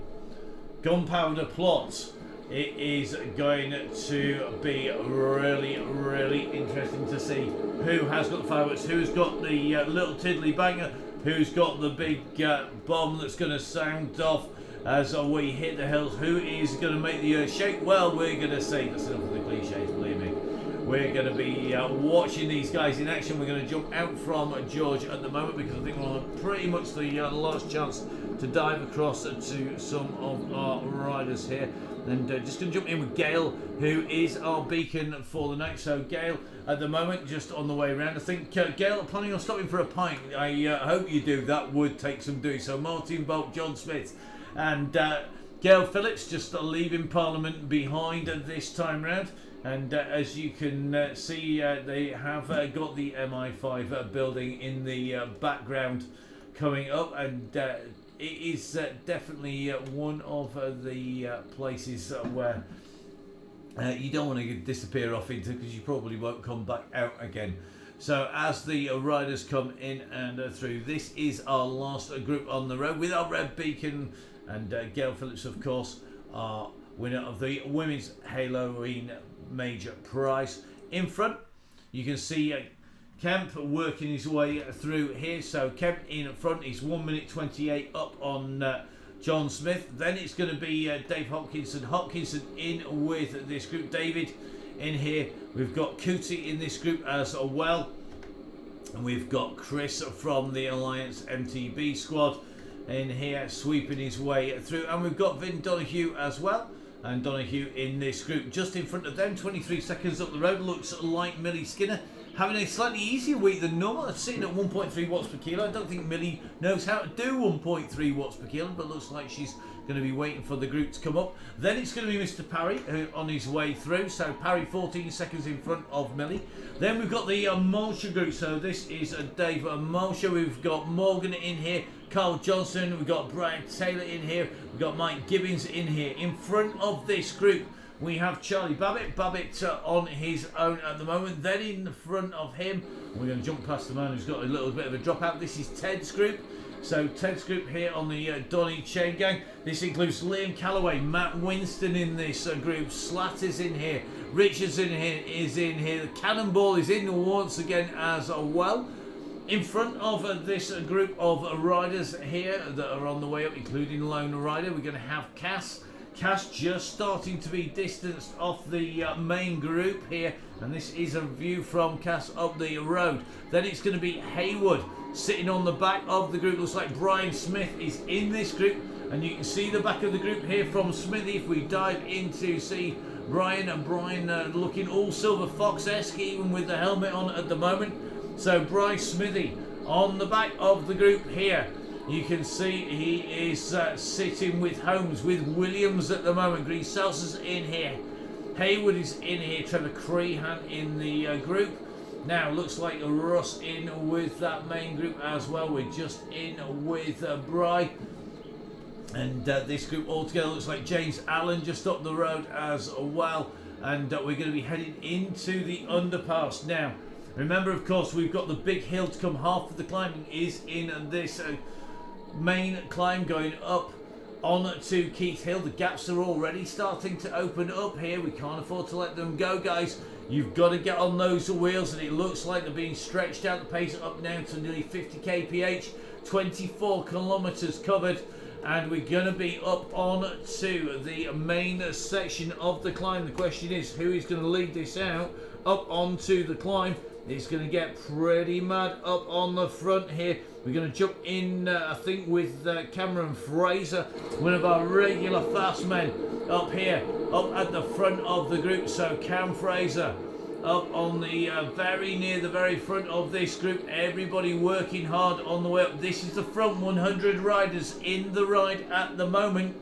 Gunpowder plot. It is going to be really, really interesting to see who has got the fireworks, who's got the little tiddly banger, who's got the big bomb that's going to sound off as we hit the hills, who is going to make the earth shake. Well, we're going to see. That's enough of the cliches, believe me. We're going to be watching these guys in action. We're going to jump out from George at the moment because I think we'll have pretty much the last chance to dive across to some of our riders here. And just going to jump in with Gail, who is our beacon for the night. So Gail, at the moment, just on the way around. I think Gail, planning on stopping for a pint. I hope you do. That would take some doing. So Martin Bolt, John Smith, and Gail Phillips just leaving Parliament behind this time round. And as you can see, they have got the MI5 building in the background coming up, and it is definitely one of the places where you don't want to disappear off into, because you probably won't come back out again. So as the riders come in and through, this is our last group on the road with our red beacon, and Gail Phillips, of course, our winner of the Women's Halloween Major Prize. In front, you can see Kemp working his way through here. So Kemp in front is 1 minute 28 up on John Smith. Then it's going to be Dave Hopkinson. Hopkinson in with this group. David in here. We've got Cootie in this group as well. And we've got Chris from the Alliance MTB squad in here sweeping his way through. And we've got Vin Donahue as well. And Donahue in this group just in front of them, 23 seconds up the road. Looks like Millie Skinner having a slightly easier week than normal, sitting at 1.3 watts per kilo. I don't think Millie knows how to do 1.3 watts per kilo, but looks like she's going to be waiting for the group to come up. Then it's going to be Mr. Parry on his way through. So Parry 14 seconds in front of Millie. Then we've got the Mulcher group. So this is Dave Mulcher. We've got Morgan in here, Carl Johnson. We've got Brian Taylor in here. We've got Mike Gibbons in here. In front of this group, we have Charlie Babbitt. Babbitt on his own at the moment. Then in front of him, we're going to jump past the man who's got a little bit of a dropout. This is Ted's group. So Ted's group here on the Donny Chain Gang. This includes Liam Calloway, Matt Winston in this group. Slatt is in here. Richardson is in here. The Cannonball is in once again as well. In front of this group of riders here that are on the way up, including Lone Rider, we're going to have Cass. Cass just starting to be distanced off the main group here, and this is a view from Cass up the road. Then it's going to be Haywood sitting on the back of the group. Looks like Brian Smith is in this group, and you can see the back of the group here from Smithy. If we dive in to see Brian looking all Silver Fox-esque, even with the helmet on at the moment. So Bryce Smithy on the back of the group here. You can see he is sitting with Holmes, with Williams at the moment. Green Celsius in here. Haywood is in here. Trevor Crehan in the group. Now looks like Russ in with that main group as well. We're just in with Bry. And this group altogether looks like James Allen just up the road as well. And we're going to be heading into the underpass now. Remember, of course, we've got the big hill to come. Half of the climbing is in this main climb going up on to Keith Hill. The gaps are already starting to open up here. We can't afford to let them go, guys. You've got to get on those wheels, and it looks like they're being stretched out. The pace up now to nearly 50 kph, 24 kilometers covered, and we're going to be up on to the main section of the climb. The question is, who is going to lead this out up onto the climb? It's going to get pretty mad up on the front here. We're going to jump in, I think, with Cameron Fraser, one of our regular fast men up here, up at the front of the group. So Cam Fraser up on the very near the very front of this group. Everybody working hard on the way up. This is the front 100 riders in the ride at the moment.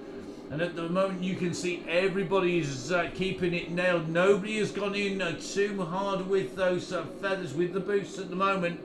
And at the moment you can see everybody is keeping it nailed. Nobody has gone in too hard with those feathers, with the boots at the moment.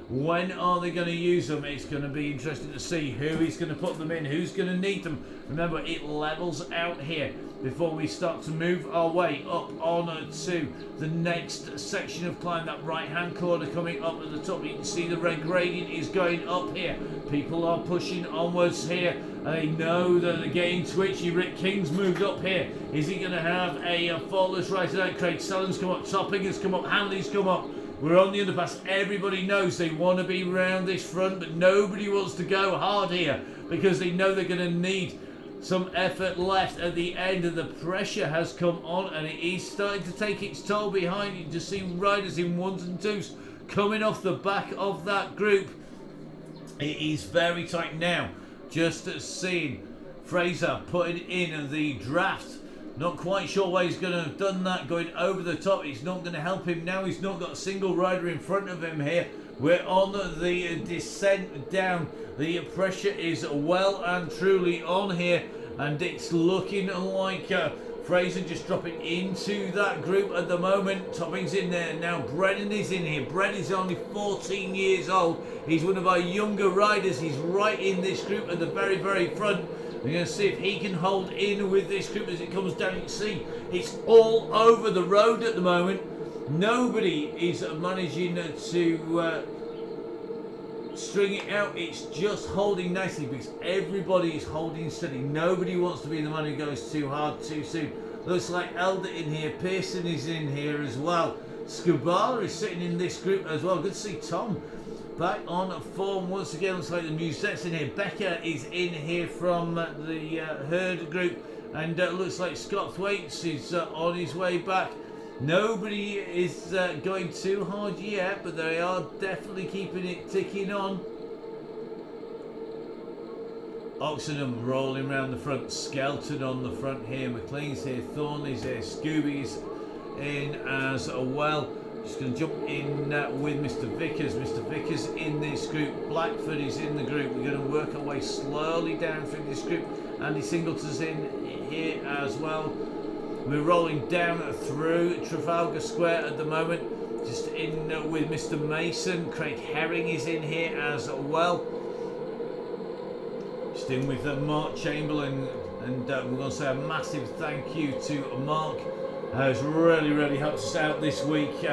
When are they going to use them? It's going to be interesting to see who is going to put them in, who's going to need them. Remember, it levels out here before we start to move our way up on to the next section of climb. That right hand corner coming up at the top, you can see the red gradient is going up here. People are pushing onwards here. They know that they're getting twitchy. Rick King's moved up here. Is he going to have a faultless ride tonight? Craig Sullen's come up, Topping has come up, Hanley's come up. We're on the underpass. Everybody knows they want to be round this front, but nobody wants to go hard here because they know they're going to need some effort left at the end. And the pressure has come on, and it is starting to take its toll behind. You just see riders in ones and twos coming off the back of that group. It is very tight now. Just seeing Fraser putting in the draft. Not quite sure why he's going to have done that, going over the top. It's not going to help him now. He's not got a single rider in front of him here. We're on the descent down. The pressure is well and truly on here, and it's looking like Fraser just dropping into that group at the moment. Topping's in there now. Brennan is in here. Brennan's only 14 years old. He's one of our younger riders. He's right in this group at the very, very front. We're going to see if he can hold in with this group as it comes down. You can see it's all over the road at the moment. Nobody is managing to string it out. It's just holding nicely because everybody is holding steady. Nobody wants to be the man who goes too hard too soon. Looks like Elder in here. Pearson is in here as well. Scubala is sitting in this group as well. Good to see Tom back on form once again. Looks like the Musette's in here. Becker is in here from the Herd group, and looks like Scott Thwaites is on his way back Nobody is going too hard yet, but they are definitely keeping it ticking on. Oxenham rolling around the front, Skelton on the front here, McLean's here, Thornley's here, Scooby's in as well. Just going to jump in with Mr. Vickers. Mr. Vickers in this group, Blackford is in the group. We're going to work our way slowly down through this group. Andy Singleton's in here as well. We're rolling down through Trafalgar Square at the moment, just in with Mr. Mason. Craig Herring is in here as well. Just in with Mark Chamberlain, and we're going to say a massive thank you to Mark, who's really helped us out this week.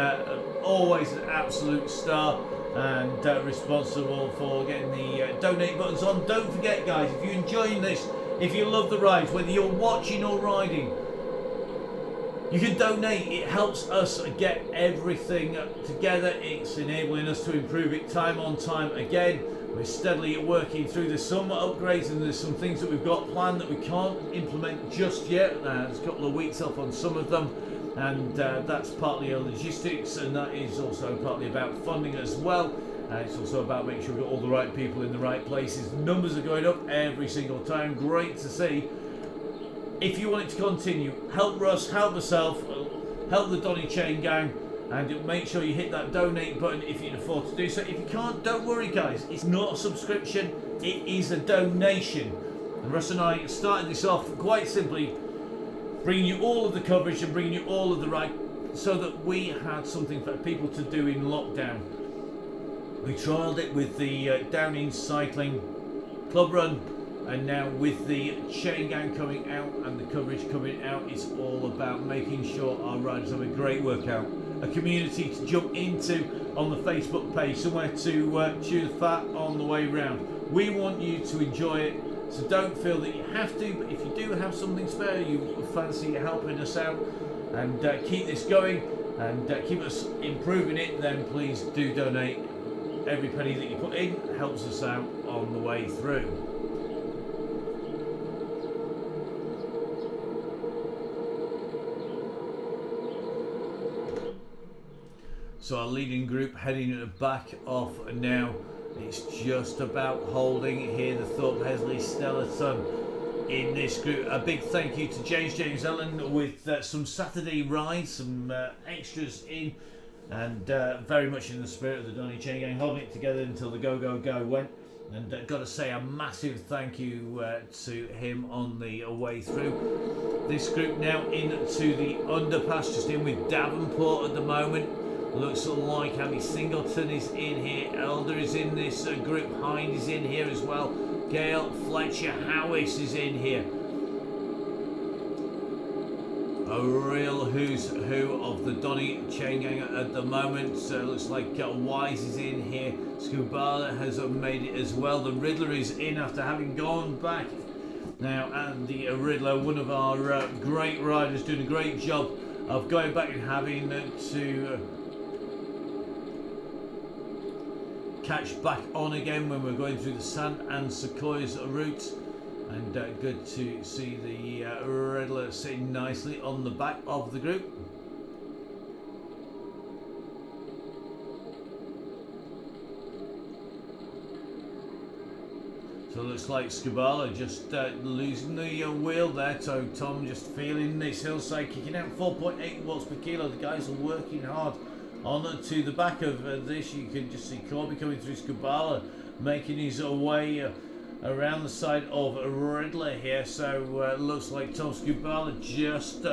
Always an absolute star, and responsible for getting the donate buttons on. Don't forget, guys, if you're enjoying this, if you love the rides, whether you're watching or riding, you can donate. It helps us get everything together. It's enabling us to improve it time on time again. We're steadily working through. There's some upgrades and there's some things that we've got planned that we can't implement just yet. There's a couple of weeks off on some of them, and that's partly our logistics, and that is also partly about funding as well. It's also about making sure we've got all the right people in the right places. Numbers are going up every single time. Great to see. If you want it to continue, help Russ, help myself, help the Donny Chain Gang, and make sure you hit that donate button if you can afford to do so. If you can't, don't worry, guys. It's not a subscription, it is a donation. And Russ and I started this off quite simply, bringing you all of the coverage and bringing you all of the right, so that we had something for people to do in lockdown. We trialled it with the Downing Cycling Club Run, and now with the Chain Gang coming out and the coverage coming out, it's all about making sure our riders have a great workout, a community to jump into on the Facebook page, somewhere to chew the fat on the way round. We want you to enjoy it, so don't feel that you have to, but if you do have something spare, you fancy helping us out and keep this going and keep us improving it, then please do donate. Every penny that you put in helps us out on the way through. So our leading group heading at the back off now. It's just about holding here the Thorpe Hesley Skeleton in this group. A big thank you to James Ellen with some Saturday rides, some extras in, and very much in the spirit of the Donny Chain Gang, holding it together until the go went. And got to say a massive thank you to him on the way through. This group now into the underpass, just in with Davenport at the moment. Looks like Andy Singleton is in here, Elder is in this group, Hind is in here as well, Gail Fletcher Howis is in here. A real who's who of the Donny Chain Gang at the moment. Looks like Wise is in here, Scubala has made it as well, the Riddler is in after having gone back. Now Andy Riddler, one of our great riders, doing a great job of going back and having to catch back on again when we're going through the sand and sequoias route, and good to see the Riddler sitting nicely on the back of the group. So it looks like Scubala just losing the wheel there, so Tom just feeling this hillside, kicking out 4.8 watts per kilo. The guys are working hard on to the back of this. You can just see Corby coming through Scubala, making his way around the side of Riddler here. So looks like Tom Scubala just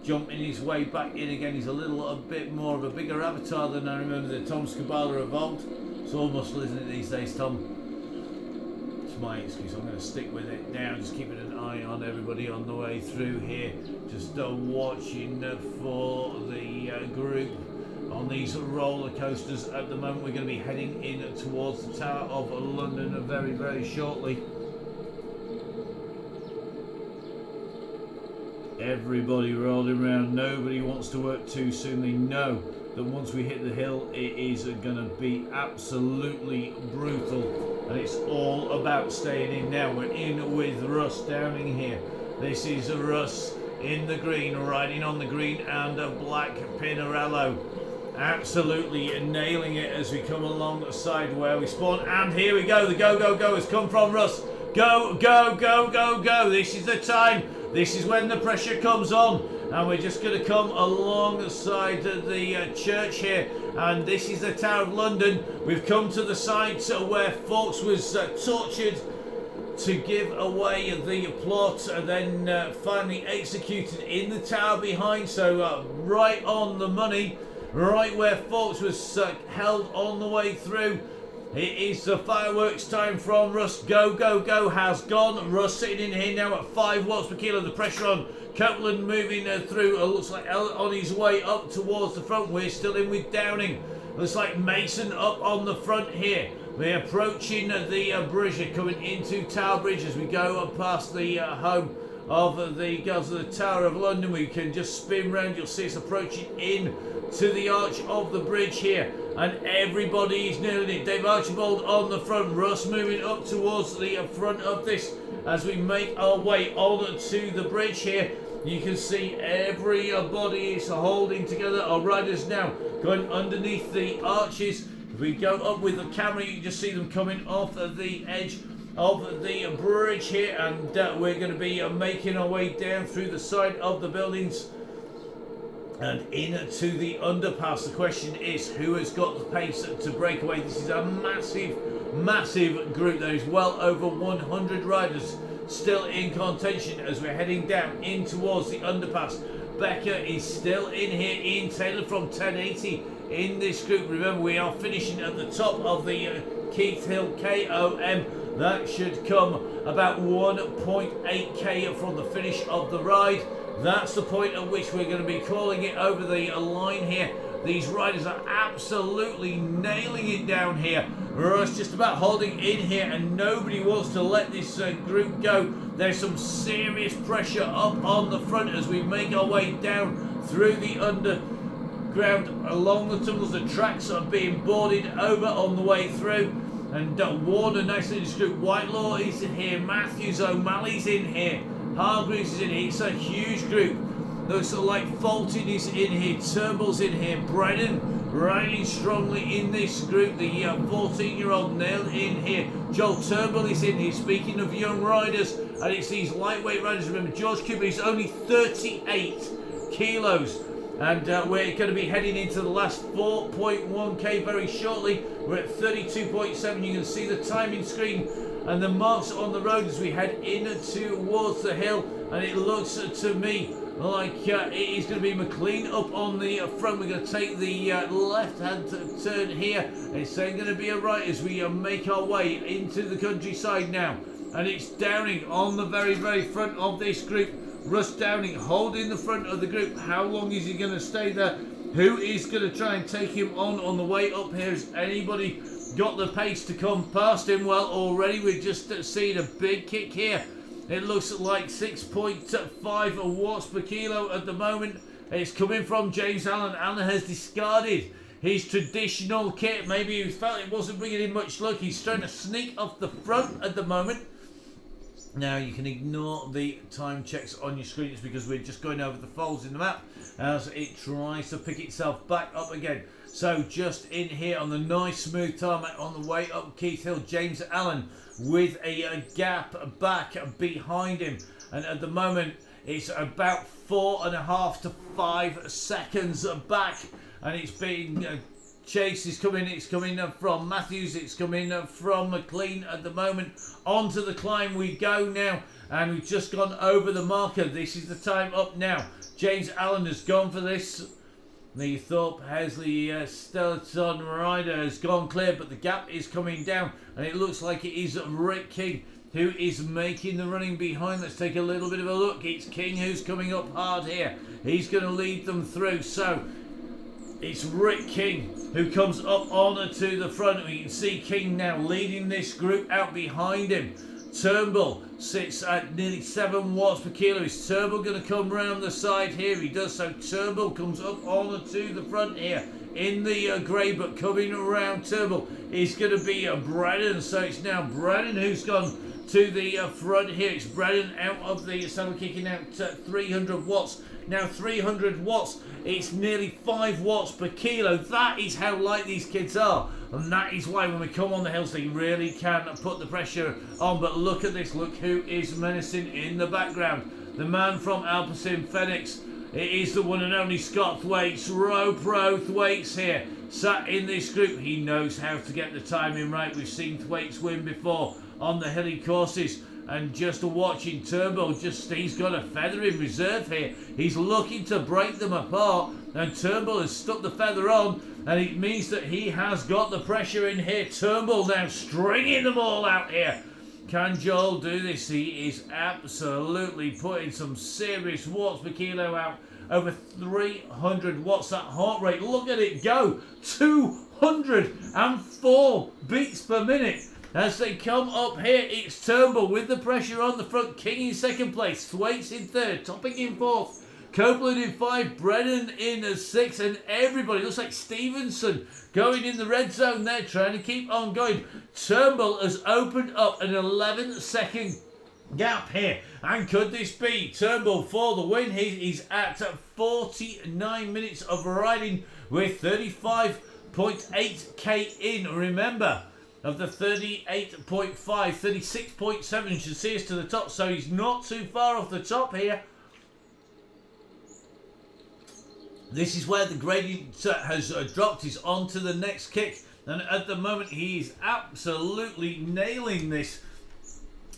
jumping his way back in again. He's a bit more of a bigger avatar than I remember the Tom Scubala of old. It's all muscle, isn't it, these days, Tom? It's my excuse. I'm going to stick with it now. Just keeping an eye on everybody on the way through here. Just watching for the group on these roller coasters. At the moment we're going to be heading in towards the Tower of London very shortly. Everybody rolling around, nobody wants to work too soon. They know that once we hit the hill it is going to be absolutely brutal, and it's all about staying in now. We're in with Russ Downing here. This is Russ in the green, riding on the green and a black Pinarello. Absolutely nailing it as we come along the side where we spawn. And here we go. The go has come from Russ. Go. This is the time. This is when the pressure comes on. And we're just going to come alongside the church here. And this is the Tower of London. We've come to the site where Fawkes was tortured to give away the plot and then finally executed in the tower behind. So right on the money. Right where Fawkes was held on the way through. It is the fireworks time from Russ. Go has gone. Russ sitting in here now at 5 watts per kilo. The pressure on. Copeland moving through. Looks like on his way up towards the front. We're still in with Downing. Looks like Mason up on the front here. We're approaching the bridge, coming into Tower Bridge as we go up past the home of the girls of the Tower of London. We can just spin round. You'll see us approaching in to the arch of the bridge here, and everybody is nailing it. Dave Archibald on the front, Russ moving up towards the front of this as we make our way on to the bridge here. You can see everybody is holding together. Our riders now going underneath the arches. If we go up with the camera, you can just see them coming off the edge of the bridge here, and we're going to be making our way down through the side of the buildings and into the underpass. The question is, who has got the pace to break away? This is a massive group. There is well over 100 riders still in contention as we're heading down in towards the underpass. Becker is still in here. Ian Taylor from 1080 in this group. Remember, we are finishing at the top of the Keith Hill KOM. That should come about 1.8k from the finish of the ride. That's the point at which we're going to be calling it over the line here. These riders are absolutely nailing it down here. Russ just about holding in here, and nobody wants to let this group go. There's some serious pressure up on the front as we make our way down through the underground along the tunnels. The tracks are being boarded over on the way through. And Warner nicely in this group. Whitelaw is in here. Matthews, O'Malley's in here. Hargreaves is in here. It's a huge group. Looks like Fulton is in here. Turnbull's in here. Brennan riding strongly in this group. The 14-year-old nailed in here. Joel Turnbull is in here. Speaking of young riders, and it's these lightweight riders. Remember, George Cooper is only 38 kilos. And we're going to be heading into the last 4.1k very shortly. We're at 32.7. You can see the timing screen and the marks on the road as we head in towards the hill. And it looks to me like it is going to be McLean up on the front. We're going to take the left-hand turn here. It's then going to be a right as we make our way into the countryside now. And it's Downing on the very front of this group. Russ Downing holding the front of the group. How long is he going to stay there? Who is going to try and take him on the way up here? Has anybody got the pace to come past him? Well, already we've just seen a big kick here. It looks like 6.5 watts per kilo at the moment. It's coming from James Allen. Allen has discarded his traditional kit. Maybe he felt it wasn't bringing him much luck. He's trying to sneak off the front at the moment. Now you can ignore the time checks on your screen. It's because we're just going over the folds in the map as it tries to pick itself back up again. So just in here on the nice smooth tarmac on the way up Keith Hill, James Allen with a gap back behind him. And at the moment it's about 4.5 to 5 seconds back. And it's being Chase is coming, it's coming from Matthews, it's coming from McLean at the moment. Onto the climb we go now, and we've just gone over the marker. This is the time up now. James Allen has gone for this. The Thorpe Hesley Stellaton rider has gone clear, but the gap is coming down, and it looks like it is Rick King who is making the running behind. Let's take a little bit of a look. It's King who's coming up hard here. He's going to lead them through. So it's Rick King who comes up on to the front. We can see King now leading this group out behind him. Turnbull sits at nearly 7 watts per kilo. Is Turnbull going to come round the side here? He does so. Turnbull comes up on to the front here in the grey, but coming around Turnbull is going to be Brennan. So it's now Brennan who's gone to the front here. It's Brennan out of the saddle, kicking out 300 watts. Now 300 watts, it's nearly 5 watts per kilo. That is how light these kids are. And that is why when we come on the hills, they really can put the pressure on. But look at this, look who is menacing in the background. The man from Alpecin Phoenix. It is the one and only Scott Thwaites, Row Pro Thwaites here, sat in this group. He knows how to get the timing right. We've seen Thwaites win before on the hilly courses. And just watching Turnbull, he's got a feather in reserve here. He's looking to break them apart, and Turnbull has stuck the feather on, and it means that he has got the pressure in here. Turnbull now stringing them all out here. Can Joel do this? He is absolutely putting some serious watts per kilo out. Over 300 watts, that heart rate. Look at it go. 204 beats per minute. As they come up here, it's Turnbull with the pressure on the front. King in second place. Thwaites in third. Topping in fourth. Copeland in 5, Brennan in 6, and everybody, looks like Stevenson going in the red zone there, trying to keep on going. Turnbull has opened up an 11-second gap here, and could this be Turnbull for the win? He's at 49 minutes of riding with 35.8k in. Remember, of the 38.5, 36.7, you should see us to the top, so he's not too far off the top here. This is where the gradient has dropped. He's on to the next kick, and at the moment he is absolutely nailing this.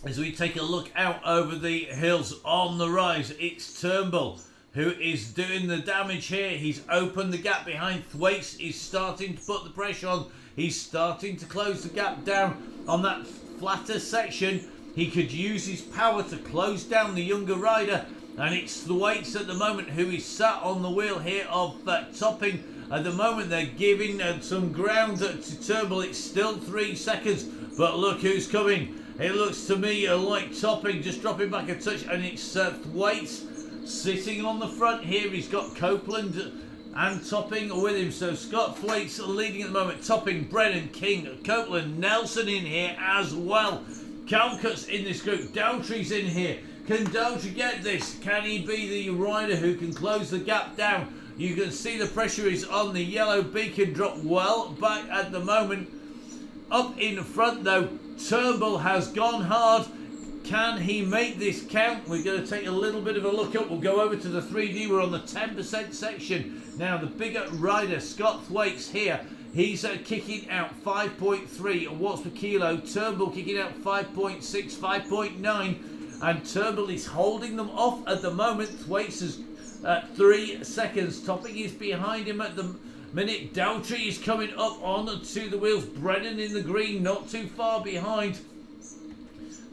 As we take a look out over the hills on the rise, it's Turnbull who is doing the damage here. He's opened the gap behind Thwaites. He's starting to put the pressure on. He's starting to close the gap down on that flatter section. He could use his power to close down the younger rider. And it's Thwaites at the moment who is sat on the wheel here of Topping. At the moment they're giving some ground to Turnbull. It's still 3 seconds, but look who's coming. It looks to me like Topping just dropping back a touch, and it's Thwaites sitting on the front here. He's got Copeland and Topping with him. So Scott Thwaites leading at the moment. Topping, Brennan, King, Copeland, Nelson in here as well. Calcutt's in this group. Downtree's in here. Can Dowtree get this? Can he be the rider who can close the gap down? You can see the pressure is on the yellow beacon, drop well back at the moment. Up in front though, Turnbull has gone hard. Can he make this count? We're going to take a little bit of a look up. We'll go over to the 3D. We're on the 10% section. Now the bigger rider, Scott Thwaites here. He's kicking out 5.3 watts per kilo. Turnbull kicking out 5.6, 5.9. And Turnbull is holding them off at the moment. Thwaites is at 3 seconds. Topping is behind him at the minute. Dowtree is coming up on to the wheels. Brennan in the green, not too far behind.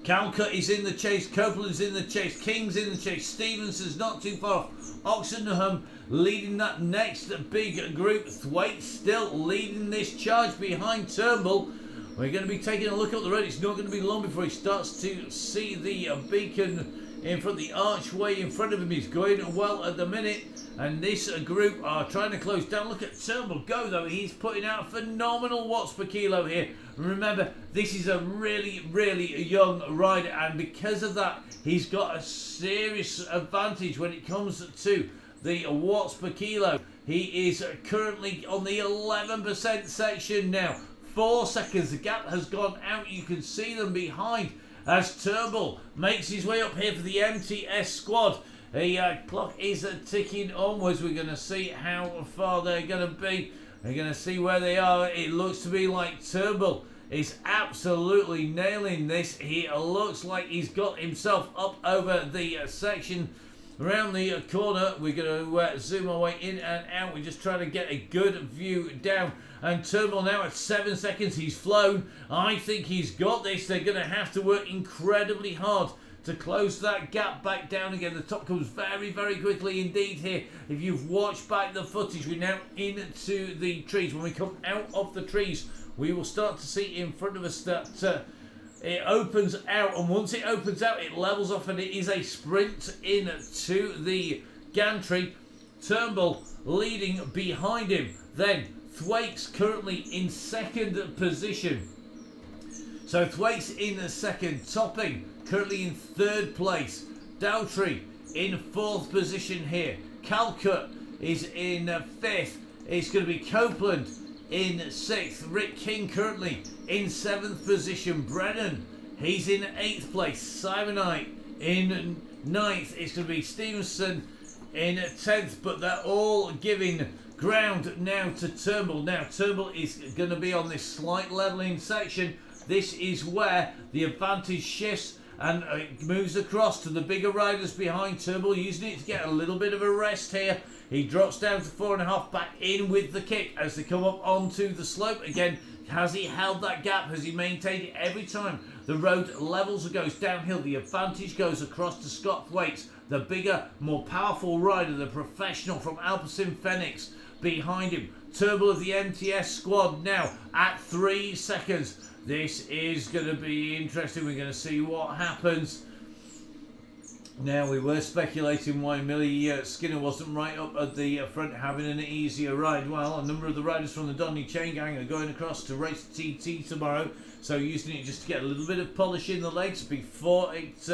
Calcutt is in the chase. Copeland's in the chase. King's in the chase. Stevenson's not too far off. Oxenham leading that next big group. Thwaites still leading this charge behind Turnbull. We're going to be taking a look at the road. It's not going to be long before he starts to see the beacon in front, the archway in front of him. He's going well at the minute, and this group are trying to close down. Look at Turnbull go though. He's putting out phenomenal watts per kilo here. Remember, this is a really young rider, and because of that, he's got a serious advantage when it comes to the watts per kilo. He is currently on the 11% section now. 4 seconds, the gap has gone out. You can see them behind as Turnbull makes his way up here for the MTS squad. The clock is ticking onwards. We're going to see how far they're going to be. We're going to see where they are. It looks to be like Turnbull is absolutely nailing this. He looks like he's got himself up over the section. Around the corner, we're going to zoom our way in and out. We're just trying to get a good view down. And Turnbull now at 7 seconds. He's flown. I think he's got this. They're going to have to work incredibly hard to close that gap back down again. The top comes very quickly indeed here. If you've watched back the footage, we're now into the trees. When we come out of the trees, we will start to see in front of us that it opens out, and once it opens out, it levels off, and it is a sprint into the gantry. Turnbull leading behind him. Then Thwaites currently in second position. So Thwaites in the second, Topping currently in third place. Dowtry in fourth position here. Calcutt is in fifth. It's going to be Copeland in sixth. Rick King currently in seventh position. Brennan, he's in eighth place. Simonite in ninth. It's going to be Stevenson in 10th, but they're all giving ground now to Turnbull. Now Turnbull is going to be on this slight leveling section. This is where the advantage shifts and it moves across to the bigger riders behind. Turnbull using it to get a little bit of a rest here. He drops down to 4.5, back in with the kick as they come up onto the slope again. Has he held that gap? Has he maintained it every time the road levels or goes downhill? The advantage goes across to Scott Thwaites, the bigger, more powerful rider, the professional from Alpecin Phoenix behind him. Turnbull of the MTS squad now at 3 seconds. This is going to be interesting. We're going to see what happens. Now, we were speculating why Millie Skinner wasn't right up at the front having an easier ride. Well, a number of the riders from the Donny Chain Gang are going across to race TT tomorrow, so using it just to get a little bit of polish in the legs before it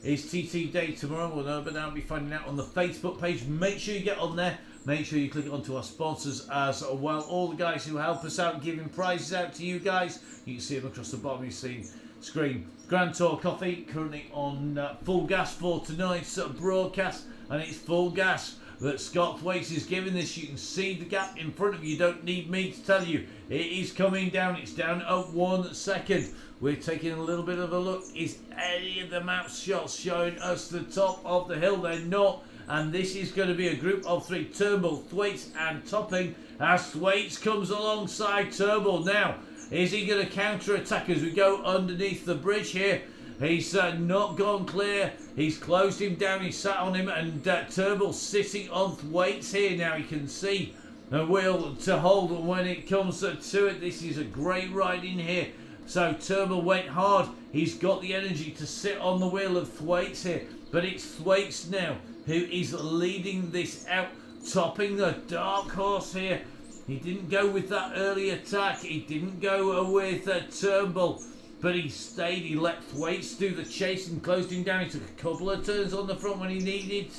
is TT day tomorrow. We'll no doubt be finding out on the Facebook page. Make sure you get on there. Make sure you click onto our sponsors as well. All the guys who help us out, giving prizes out to you guys. You can see them across the bottom of your screen. Grand Tour Coffee currently on full gas for tonight's broadcast, and it's full gas that Scott Thwaites is giving this. You can see the gap in front of you. You don't need me to tell you. It is coming down. It's down at 1 second. We're taking a little bit of a look. Is any of the map shots showing us the top of the hill? They're not. And this is going to be a group of 3. Turnbull, Thwaites and Topping as Thwaites comes alongside Turnbull. Now, is he going to counter-attack as we go underneath the bridge here? He's not gone clear. He's closed him down. He's sat on him. And Turnbull sitting on Thwaites here. Now he can see a wheel to hold when it comes to it. This is a great ride in here. So Turnbull went hard. He's got the energy to sit on the wheel of Thwaites here. But it's Thwaites now who is leading this out. Topping the dark horse here. He didn't go with that early attack. He didn't go with Turnbull. But he stayed. He let Thwaites do the chase and closed him down. He took a couple of turns on the front when he needed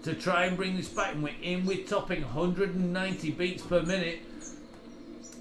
to try and bring this back. And we're in with Topping, 190 beats per minute.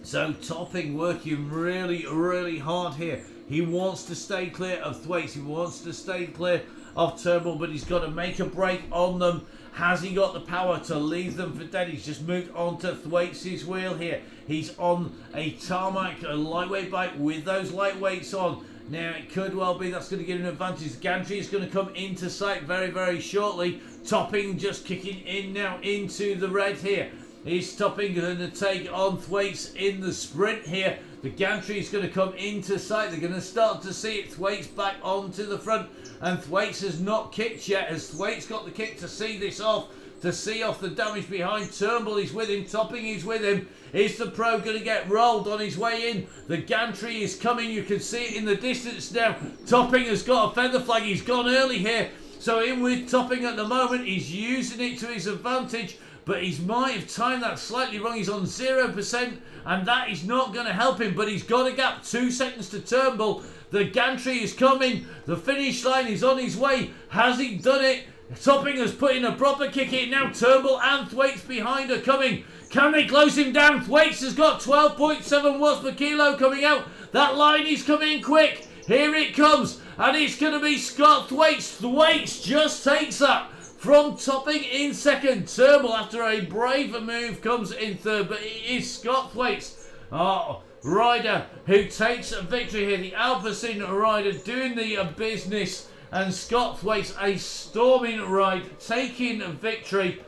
So Topping working really, really hard here. He wants to stay clear of Thwaites. He wants to stay clear of Turnbull, but he's got to make a break on them. Has he got the power to leave them for dead? He's just moved on to Thwaites' wheel here. He's on a tarmac, a lightweight bike with those lightweights on. Now, it could well be that's going to give him an advantage. Gantry is going to come into sight very, very shortly. Topping just kicking in now into the red here. He's Topping going to take on Thwaites in the sprint here. The gantry is going to come into sight. They're going to start to see it. Thwaites back onto the front. And Thwaites has not kicked yet. As Thwaites got the kick to see this off. To see off the damage behind. Turnbull is with him. Topping is with him. Is the pro going to get rolled on his way in? The gantry is coming. You can see it in the distance now. Topping has got a feather flag. He's gone early here. So in with Topping at the moment. He's using it to his advantage. But he might have timed that slightly wrong. He's on 0%, and that is not going to help him. But he's got a gap, 2 seconds to Turnbull. The gantry is coming. The finish line is on his way. Has he done it? Topping has put in a proper kick in. Now Turnbull and Thwaites behind are coming. Can they close him down? Thwaites has got 12.7 watts per kilo coming out. That line is coming quick. Here it comes. And it's going to be Scott Thwaites. Thwaites just takes that from Topping in second. Turnbull, after a braver move, comes in third. But it is Scott Thwaites, rider, who takes a victory here. The Alpecin rider doing the business. And Scott Thwaites, a storming ride, taking a victory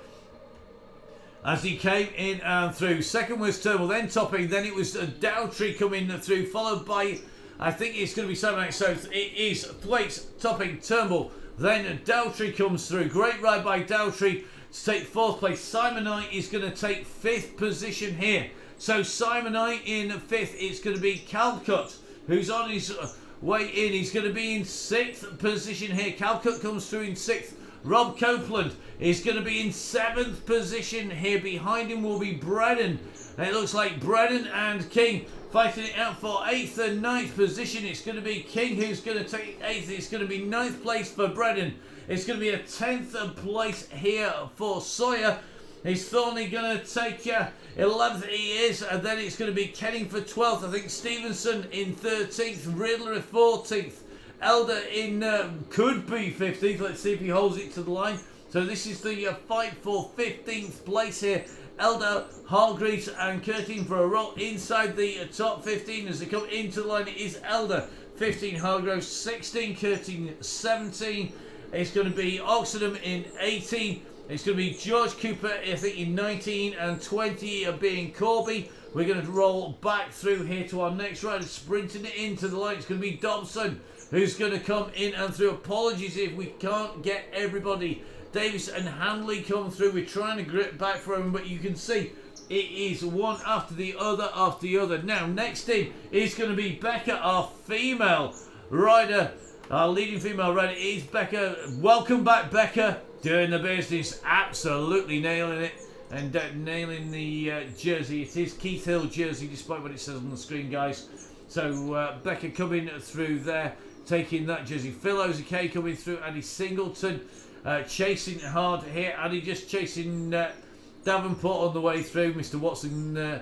as he came in and through. Second was Turnbull, then Topping. Then it was Dowtry coming through, followed by, I think it's going to be something like so. It is Thwaites, Topping, Turnbull. Then Dowtry comes through. Great ride by Dowtry to take 4th place. Simonite is going to take 5th position here. So Simonite in 5th. It's going to be Calcutt, who's on his way in. He's going to be in 6th position here. Calcutt comes through in 6th. Rob Copeland is going to be in 7th position here. Behind him will be Brennan. And it looks like Brennan and King fighting it out for 8th and 9th position. It's going to be King who's going to take 8th. It's going to be 9th place for Brennan. It's going to be a 10th place here for Sawyer. Is Thornley going to take 11th? He is. And then it's going to be Kenning for 12th. I think Stevenson in 13th. Riddler in 14th. Elder in could be 15th. Let's see if he holds it to the line. So this is the fight for 15th place here. Elder, Hargreaves and Curtin for a roll inside the top 15 as they come into the line. It is Elder 15, Hargreaves 16, Curtin 17. It's going to be Oxenham in 18. It's going to be George Cooper, I think, in 19 and 20 being Corby. We're going to roll back through here to our next rider, sprinting it into the line. It's going to be Dobson, who's going to come in and through. Apologies if we can't get everybody. Davis and Handley come through. We're trying to grip back for him, but you can see it is one after the other after the other. Now, next in is going to be Becca, our female rider. Our leading female rider is Becca. Welcome back, Becca. Doing the business, absolutely nailing it. And nailing the jersey. It is Keith Hill jersey, despite what it says on the screen, guys. So Becca coming through there, taking that jersey. Phil Ozake coming through. Andy Singleton chasing hard here. Andy just chasing Davenport on the way through. Mr. Watson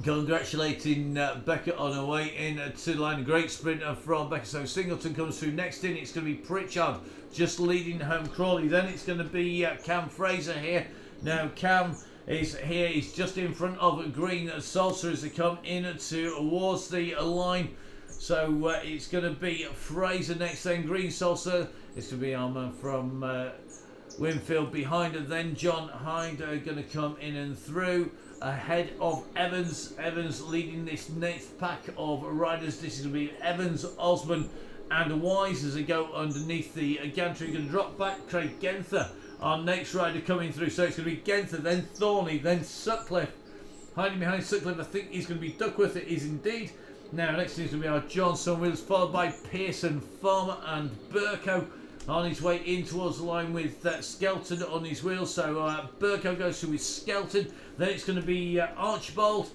congratulating Becca on her way in to the line. A great sprint from Becca. So Singleton comes through. Next in, it's going to be Pritchard just leading home Crawley. Then it's going to be Cam Fraser here. Now Cam is here. He's just in front of Green Salsa as they come in towards the line. So it's going to be Fraser next, then Green Salsa. It's going to be our man from Winfield behind her. Then John Hyde are going to come in and through ahead of Evans. Evans leading this next pack of riders. This is going to be Evans, Osborne and Wise as they go underneath the gantry. Going to drop back Craig Genther, our next rider coming through. So it's going to be Genther, then Thornley, then Sutcliffe. Hiding behind Sutcliffe, I think he's going to be Duckworth. It is indeed. Now next is going to be our Johnson Wills, followed by Pearson, Farmer and Burko on his way in towards the line with Skelton on his wheels. So Burko goes through with Skelton. Then it's going to be Archibald.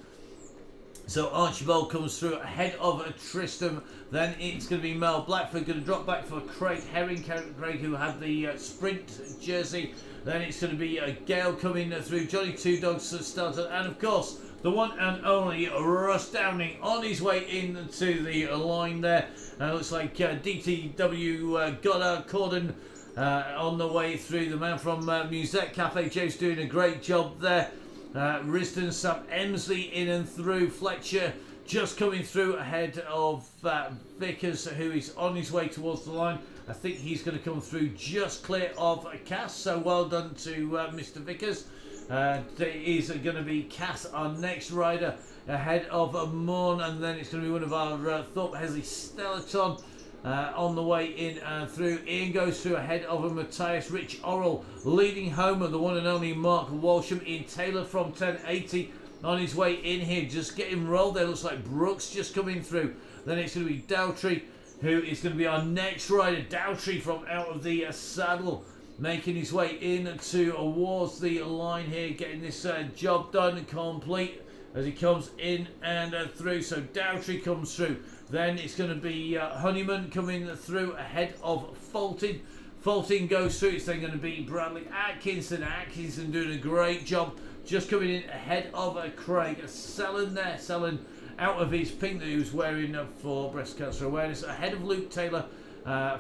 So Archibald comes through ahead of Tristram. Then it's going to be Mel Blackford, going to drop back for Craig Herring. Craig, who had the sprint jersey. Then it's going to be Gale coming through. Johnny Two Dogs started. And of course, the one and only Russ Downing on his way into the line there. Looks like DTW Goddard Corden on the way through. The man from Musette Cafe, Joe's doing a great job there. Risdon, Sam Emsley in and through. Fletcher just coming through ahead of Vickers, who is on his way towards the line. I think he's going to come through just clear of Cass. So well done to Mr. Vickers. There is going to be Cass, our next rider, ahead of Morn, and then it's going to be one of our Thorpe Hesley Stellaton on the way in and through. Ian goes through ahead of Matthias. Rich Orrell leading home of the one and only Mark Walsham. Ian Taylor from 1080 on his way in here, just getting rolled there. Looks like Brooks just coming through. Then it's going to be Dowtree, who is going to be our next rider. Dowtree from out of the saddle, making his way in towards the line here, getting this job done and complete as he comes in and through. So Dowtree comes through. Then it's going to be Honeyman coming through ahead of Fulton. Fulton goes through. It's then going to be Bradley Atkinson. Atkinson doing a great job, just coming in ahead of Craig. Selling there, selling out of his pink that he was wearing for breast cancer awareness. Ahead of Luke Taylor.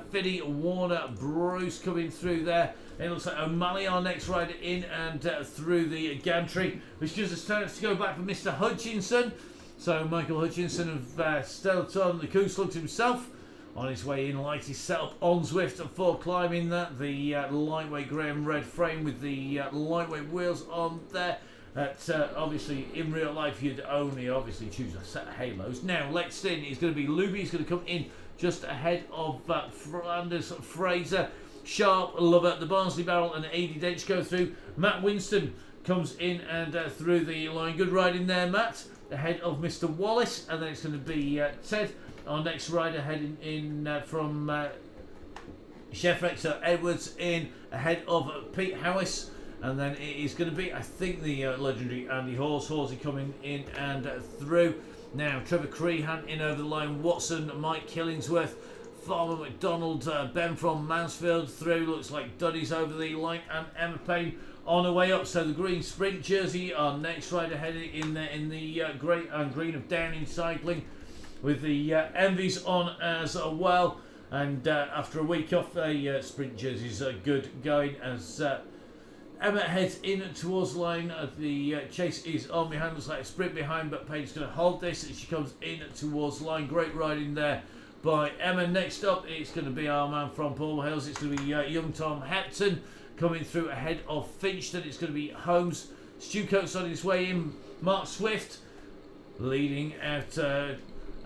Finney, Warner, Bruce coming through there. It looks like O'Malley, our next rider, in and through the gantry, which gives us chance to go back for Mr. Hutchinson. So Michael Hutchinson of Stelton, the Coos looked himself on his way in, light his setup on Zwift for climbing that. The lightweight grey and red frame with the lightweight wheels on there. Obviously, in real life, you'd only obviously choose a set of halos. Now, next in is going to be Luby. He's going to come in just ahead of Flanders Fraser. Sharp, Lover, the Barnsley Barrel and Adi Dench go through. Matt Winston comes in and through the line. Good riding there, Matt. Ahead of Mr. Wallace. And then it's going to be Ted, our next rider, heading in from Chef Rector Edwards in ahead of Pete Howis. And then it is going to be, I think, the legendary Andy Horsey coming in and through. Now, Trevor Crehan in over the line. Watson, Mike Killingsworth, Farmer McDonald, Ben from Mansfield through. Looks like Duddy's over the line, and Emma Payne on her way up. So the green sprint jersey, our next rider heading in the grey and green of Downing Cycling, with the Envies on as well. And after a week off, the sprint jerseys are good going as Emma heads in towards the line. The chase is on behind. Looks like a sprint behind, but Paige's going to hold this as she comes in towards the line. Great riding there by Emma. Next up, it's going to be our man from Paul Hills. It's going to be young Tom Hepton coming through ahead of Finch. Then it's going to be Holmes. Stu Coates on his way in. Mark Swift leading out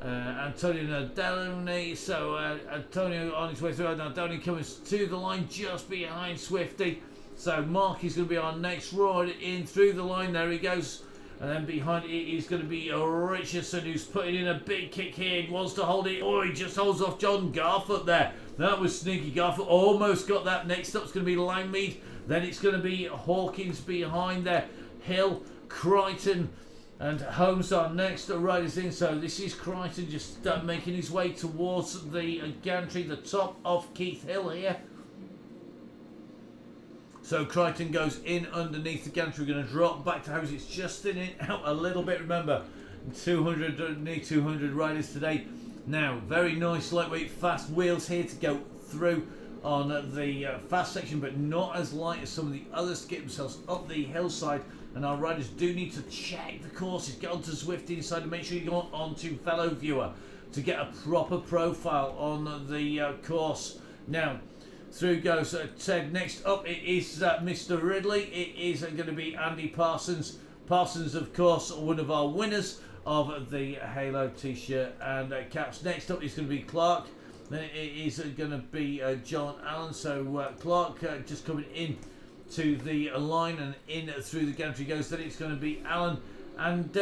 Antonio Nardoni. So Antonio on his way through. Nardoni coming to the line just behind Swifty. So Mark is going to be our next rider in through the line. There he goes. And then behind it is going to be Richardson, who's putting in a big kick here. He wants to hold it. Oh, he just holds off John Garfoot there. That was sneaky. Garfoot almost got that. Next up is going to be Langmead. Then it's going to be Hawkins behind there. Hill, Crichton, and Holmes are next riders in. So this is Crichton just making his way towards the gantry, the top of Keith Hill here. So Crichton goes in underneath the gantry. We're going to drop back to Holmes. It's just in it out a little bit. Remember, 200 riders today. Now, very nice lightweight fast wheels here to go through on the fast section, but not as light as some of the others to get themselves up the hillside. And our riders do need to check the courses. Get onto Zwift inside and make sure you go on to Fellow Viewer to get a proper profile on the course. Now, through goes Ted. Next up, it is Mr. Ridley. It is going to be Andy Parsons. Parsons, of course, one of our winners of the Halo t-shirt and caps. Next up is going to be Clark. Then it is going to be John Allen. So Clark just coming in to the line and in through the gantry goes. Then it's going to be Allen and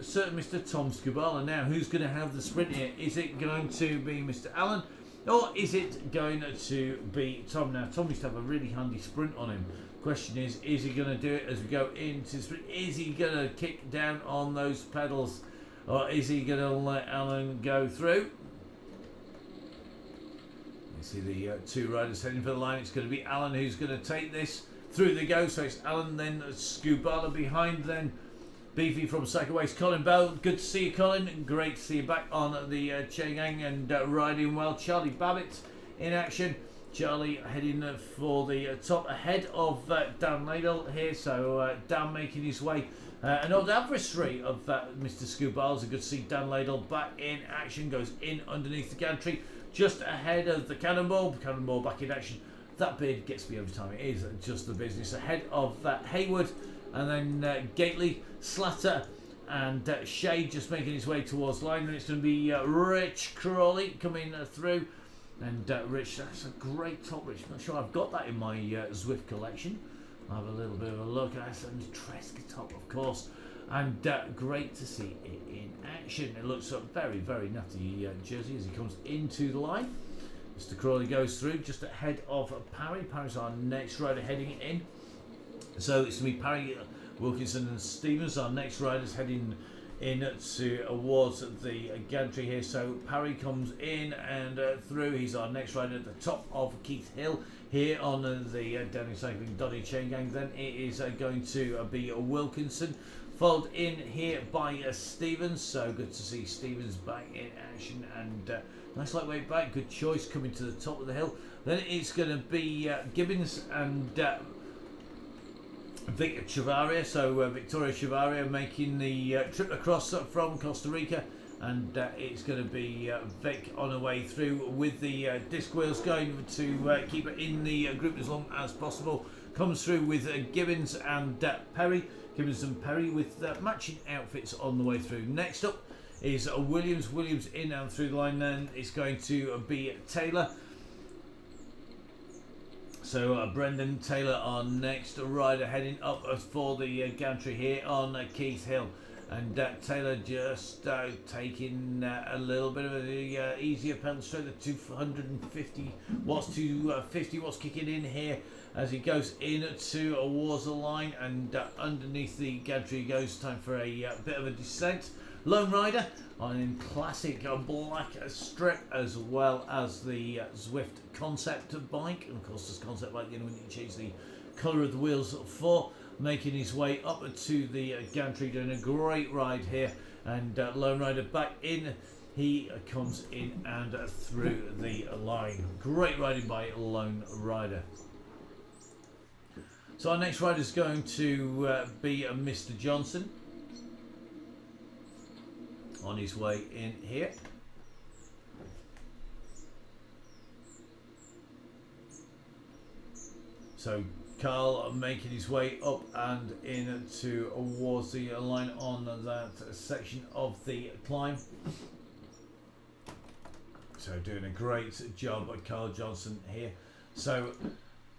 certain Mr. Tom Scubala. Now, who's going to have the sprint here? Is it going to be Mr. Allen? Or is it going to be Tom? Now, Tom used to have a really handy sprint on him. Question is he going to do it as we go into the sprint? Is he going to kick down on those pedals? Or is he going to let Alan go through? You see the two riders heading for the line. It's going to be Alan who's going to take this. Through they go. So it's Alan, then Scubala behind, then Beefy from Sackaway's Colin Bell. Good to see you, Colin. Great to see you back on the chain gang and riding well. Charlie Babbitt in action. Charlie heading for the top ahead of Dan Ladle here. So Dan making his way. An old adversary of Mr. Scubals. Good to see Dan Ladle back in action. Goes in underneath the gantry. Just ahead of the Cannonball. Cannonball back in action. That beard gets me every time. It is just the business. Ahead of Hayward. And then Gately, Slatter, and Shade just making his way towards line. Then it's going to be Rich Crawley coming through. And Rich, that's a great top, Rich. I'm not sure I've got that in my Zwift collection. I'll have a little bit of a look. That's a Tresca top, of course. And great to see it in action. It looks a very, very nutty jersey as he comes into the line. Mr. Crawley goes through just ahead of Parry. Parry's our next rider heading in. So it's going to be Parry, Wilkinson and Stevens, our next riders heading in towards the gantry here. So Parry comes in and through. He's our next rider at the top of Keith Hill here on the Downing Cycling Donny Chain Gang. Then it is going to be Wilkinson, followed in here by Stevens. So good to see Stevens back in action and nice lightweight back. Good choice coming to the top of the hill. Then it's going to be Gibbons and Victor Chavaria, so Victoria Chavaria making the trip across from Costa Rica, and it's going to be Vic on her way through with the disc wheels going to keep it in the group as long as possible. Comes through with Gibbons and Perry. Gibbons and Perry with matching outfits on the way through. Next up is Williams. Williams in and through the line. Then it's going to be Taylor. So Brendan Taylor, our next rider, heading up for the gantry here on Keith Hill. and Taylor just taking a little bit of the easier pedal stroke, the 250 watts to 50 watts kicking in here as he goes into towards the line, and underneath the gantry he goes. Time for a bit of a descent. Lone Rider on in classic black strip, as well as the Zwift concept bike, and of course this concept bike, you know, when you change the colour of the wheels for, making his way up to the gantry, doing a great ride here, and Lone Rider back in. He comes in and through the line. Great riding by Lone Rider. So our next rider is going to be Mr. Johnson, on his way in here. So Carl making his way up and in towards the line on that section of the climb. So doing a great job by Carl Johnson here. So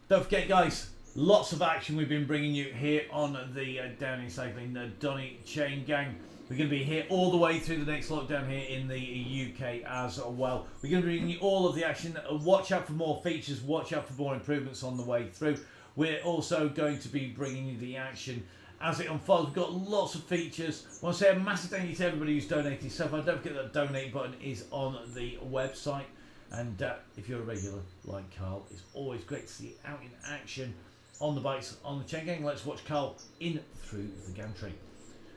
don't forget, guys, lots of action we've been bringing you here on the Downing Cycling Donny Chain Gang. We're going to be here all the way through the next lockdown here in the UK as well. We're going to be bringing you all of the action. Watch out for more features. Watch out for more improvements on the way through. We're also going to be bringing you the action as it unfolds. We've got lots of features. I want to say a massive thank you to everybody who's donated so far. Don't forget that donate button is on the website. And if you're a regular like Carl, it's always great to see you out in action on the bikes on the Chain Gang. Let's watch Carl in through the gantry.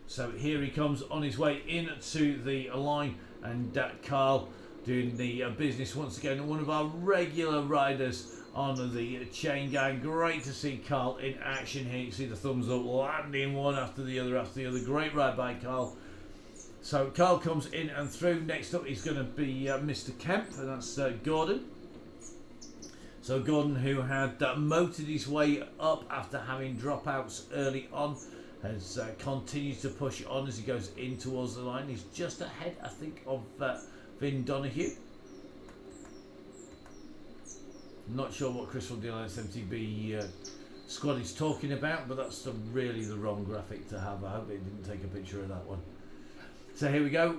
So here he comes on his way into the line, and Carl doing the business once again. One of our regular riders on the Chain Gang. Great to see Carl in action here. You can see the thumbs up, landing one after the other after the other. Great ride by Carl. So Carl comes in and through. Next up is going to be Mr. Kemp, and that's Gordon. So Gordon, who had motored his way up after having dropouts early on, has continued to push on as he goes in towards the line. He's just ahead, I think, of Vin Donahue. Not sure what Chris from the MTB squad is talking about, but that's really the wrong graphic to have. I hope it didn't take a picture of that one. So here we go.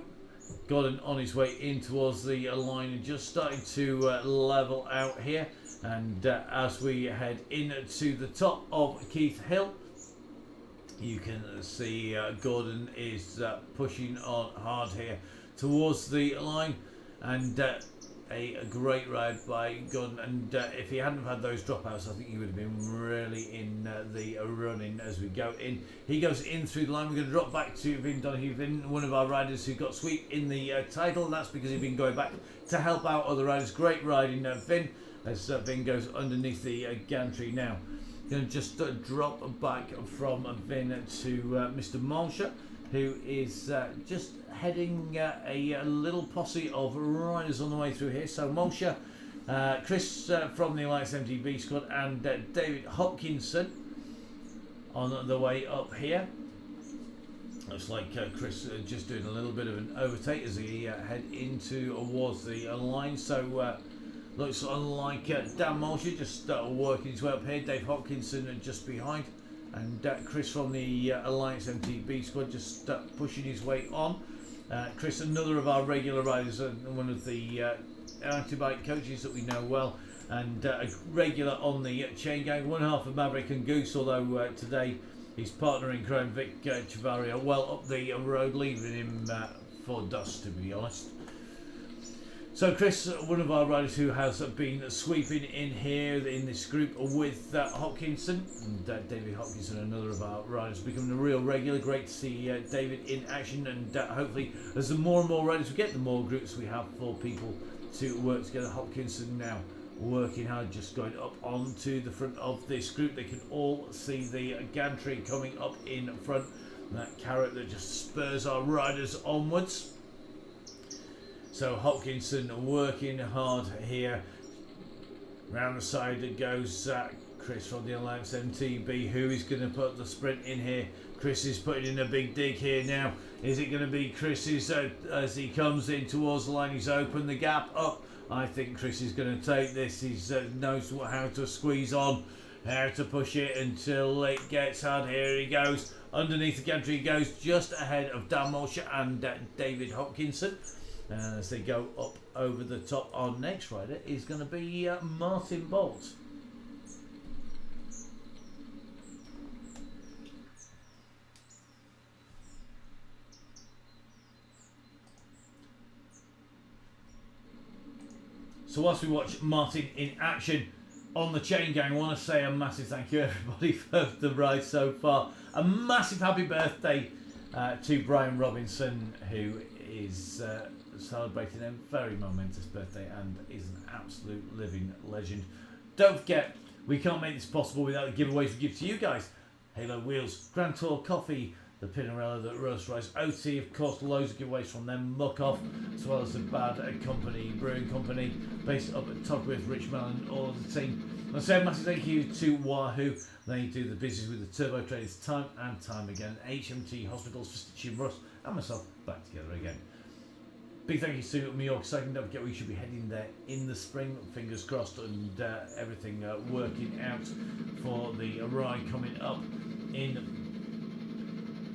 Gordon on his way in towards the line and just starting to level out here. And as we head into the top of Keith Hill, you can see Gordon is pushing on hard here towards the line, and a great ride by Gordon. And if he hadn't had those dropouts, I think he would have been really in the running as we go in. He goes in through the line. We're going to drop back to Vin Donahue. Vin, one of our riders who got sweep in the title. That's because he's been going back to help out other riders. Great riding, Vin, as Vin goes underneath the gantry now. Going to just drop back from Vin to Mr. Malsha, who is just heading a little posse of riders on the way through here. So Malsha, Chris from the Alliance MTB squad, and David Hopkinson on the way up here. Looks like Chris just doing a little bit of an overtake as he head into towards the line. So looks like Dan Malsha just working his way up here. Dave Hopkinson just behind, and Chris from the Alliance MTB squad just pushing his way on. Chris, another of our regular riders, one of the anti-bike coaches that we know well, and a regular on the Chain Gang, one half of Maverick and Goose, although today his partner in crime, Vic Chavaria, well up the road, leaving him for dust, to be honest. So Chris, one of our riders who has been sweeping in here in this group with Hopkinson, and David Hopkinson, another of our riders, becoming a real regular. Great to see David in action, and hopefully as the more and more riders we get, the more groups we have for people to work together. Hopkinson now working hard, just going up onto the front of this group. They can all see the gantry coming up in front, and that carrot that just spurs our riders onwards. So Hopkinson working hard here. Round the side it goes Chris from the Alliance MTB, who is going to put the sprint in here. Chris is putting in a big dig here now. Is it going to be Chris's as he comes in towards the line? He's opened the gap up. I think Chris is going to take this. He knows how to squeeze on, how to push it until it gets hard. Here he goes. Underneath the gantry goes just ahead of Dan Molcher and David Hopkinson. As they go up over the top, our next rider is going to be Martin Bolt. So whilst we watch Martin in action on the chain gang, I want to say a massive thank you everybody for the ride so far. A massive happy birthday to Brian Robinson, who is celebrating a very momentous birthday and is an absolute living legend. Don't forget, we can't make this possible without the giveaways we give to you guys. Halo Wheels, Grand Tour Coffee, the Pinarello that Roast Rice, OT, of course, loads of giveaways from them, Muck Off, as well as the Bad Company Brewing Company, based up at Togwith, Richmond, all of the team. I say a massive thank you to Wahoo. They do the business with the Turbo Traders time and time again. HMT Hospitals for Stitching Russ and myself back together again. Big thank you to New York Cycling. Don't forget we should be heading there in the spring. Fingers crossed, and everything working out for the ride coming up in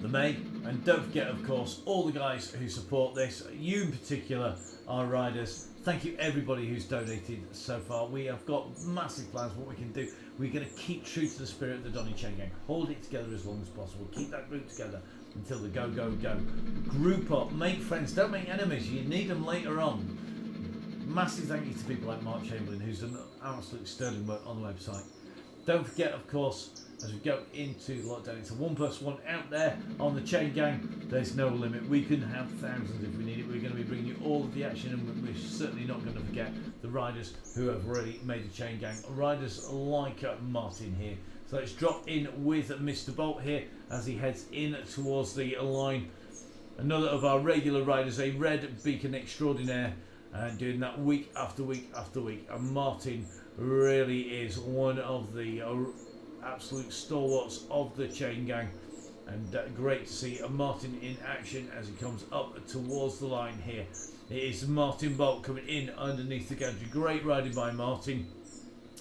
the May. And don't forget, of course, all the guys who support this, you in particular, our riders. Thank you everybody who's donated so far. We have got massive plans what we can do. We're going to keep true to the spirit of the Donny Chain Gang. Hold it together as long as possible. Keep that group together until the go, go, go. Group up, make friends, don't make enemies. You need them later on. Massive thank you to people like Mark Chamberlain, who's done absolute sterling work on the website. Don't forget, of course, as we go into lockdown, it's a 1+1 out there on the chain gang. There's no limit. We can have thousands if we need it. We're going to be bringing you all of the action, and we're certainly not going to forget the riders who have already made the chain gang. Riders like Martin here. So let's drop in with Mr. Bolt here as he heads in towards the line. Another of our regular riders, a red beacon extraordinaire, doing that week after week after week. And Martin really is one of the absolute stalwarts of the chain gang, and great to see Martin in action as he comes up towards the line here. It is Martin Bolt coming in underneath the gantry. Great riding by Martin,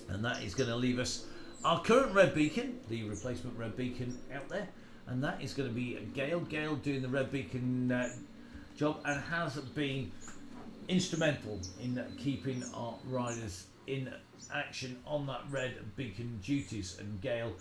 and that is going to leave us our current red beacon, the replacement red beacon out there, and that is going to be Gail. Gail doing the red beacon job and has been instrumental in keeping our riders in action on that red beacon duties. And Gail,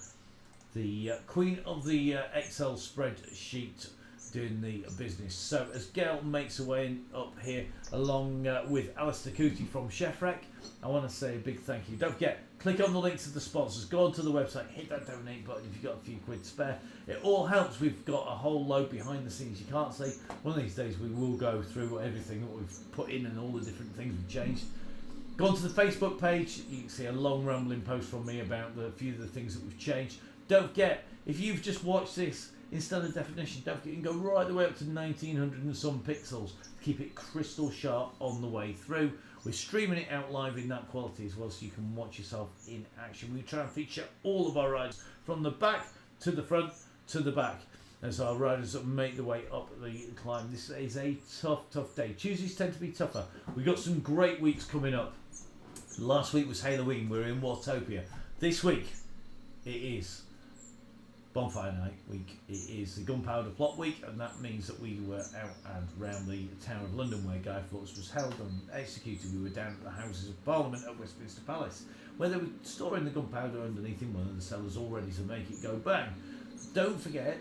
the queen of the Excel spreadsheet, doing the business. So as Gail makes her way up here along with Alistair Cootie from Chef Rec, I want to say a big thank you. Don't forget, click on the links to the sponsors, go onto the website, hit that donate button if you've got a few quid spare. It all helps. We've got a whole load behind the scenes you can't see. One of these days we will go through everything that we've put in and all the different things we've changed. Go onto the Facebook page, you can see a long rambling post from me about the few of the things that we've changed. Don't forget, if you've just watched this in standard definition, don't forget you can go right the way up to 1900 and some pixels to keep it crystal sharp on the way through. We're streaming it out live in that quality as well, so you can watch yourself in action. We try and feature all of our rides from the back to the front to the back as our riders make their way up the climb. This is a tough day. Tuesdays tend to be tougher. We've got some great weeks coming up. Last week was Halloween, we were in Wartopia. This week it is Bonfire Night week. It is the Gunpowder Plot week, and that means that we were out and around the Tower of London where Guy Fawkes was held and executed. We were down at the Houses of Parliament at Westminster Palace, where they were storing the gunpowder underneath in one of the cellars all ready to make it go bang. Don't forget,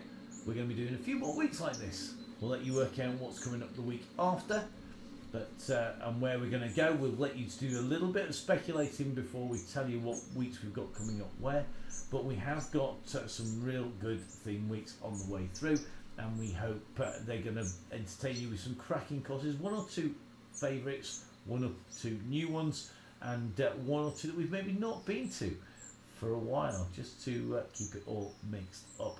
we're going to be doing a few more weeks like this. We'll let you work out what's coming up the week after. But and where we're going to go, we'll let you do a little bit of speculating before we tell you what weeks we've got coming up where. But we have got some real good theme weeks on the way through, and we hope they're going to entertain you with some cracking courses, one or two favourites, one or two new ones, and one or two that we've maybe not been to for a while, just to keep it all mixed up.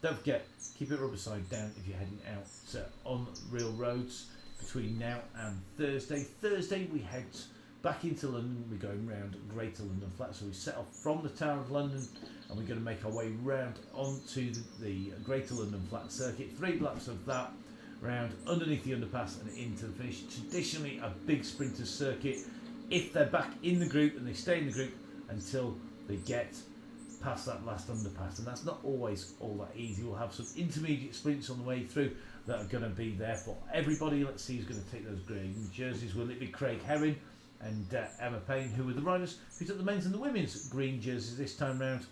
Don't forget, keep it rubber side down if you're heading out on real roads between now and Thursday. Thursday we head back into London. We're going round Greater London Flat, so we set off from the Tower of London and we're going to make our way round onto the Greater London Flat circuit. 3 laps of that round underneath the underpass and into the finish. Traditionally a big sprinters circuit if they're back in the group, and they stay in the group until they get past that last underpass, and that's not always all that easy. We'll have some intermediate sprints on the way through that are going to be there for everybody. Let's see who's going to take those green jerseys. Will it be Craig Herring and Emma Payne, who were the riders who took the men's and the women's green jerseys this time round?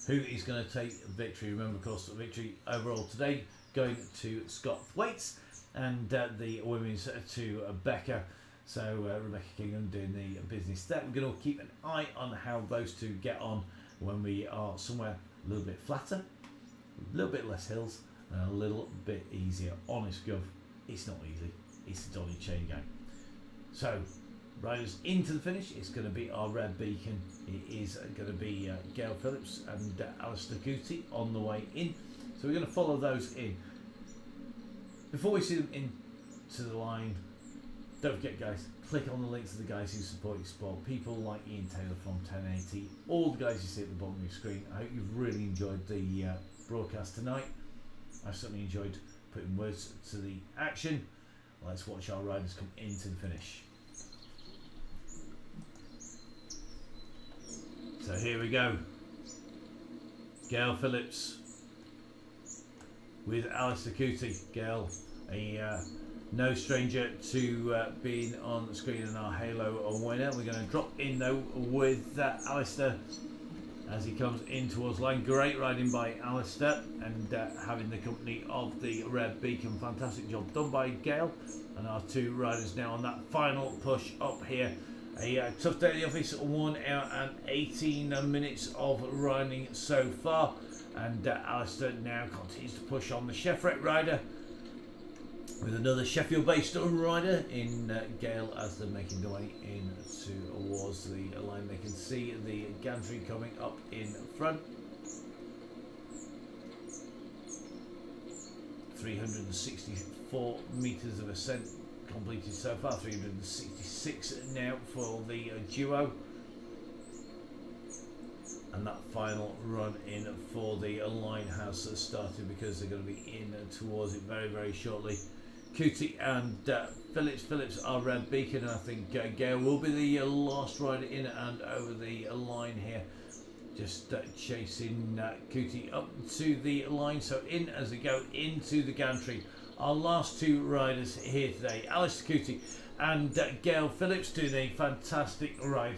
Who is going to take victory? Remember, of course, victory overall today going to Scott Thwaites, and the women's to Becca. So Rebecca Kingham doing the business there. We're going to keep an eye on how those two get on when we are somewhere a little bit flatter, a little bit less hills, and a little bit easier. Honest Gov, it's not easy. It's the Donny Chain Gang. So riders into the finish, it's going to be our red beacon. It is going to be Gail Phillips and Alistair Cootie on the way in. So we're going to follow those in. Before we see them into the line, don't forget, guys, click on the links to the guys who support your sport. People like Ian Taylor from 1080, all the guys you see at the bottom of your screen. I hope you've really enjoyed the broadcast tonight. I've certainly enjoyed putting words to the action. Let's watch our riders come into the finish. So here we go. Gail Phillips with Alistair Cootie. Gail, no stranger to being on the screen in our Halo winner. We're going to drop in though with Alistair as he comes in towards line. Great riding by Alistair, and having the company of the red beacon. Fantastic job done by Gail, and our two riders now on that final push up here. A tough day at the office, 1 hour and 18 minutes of riding so far, and Alistair now continues to push on the Chevrolet rider with another Sheffield-based rider in Gale as they're making their way in towards the line. They can see the gantry coming up in front. 364 metres of ascent completed so far, 366 now for the duo. And that final run in for the line has started, because they're going to be in towards it very, very shortly. Cootie and Phillips are red beacon, and I think Gail will be the last rider in and over the line here. Just chasing Cootie up to the line, so in as they go into the gantry. Our last two riders here today, Alistair Cootie and Gail Phillips, doing a fantastic ride.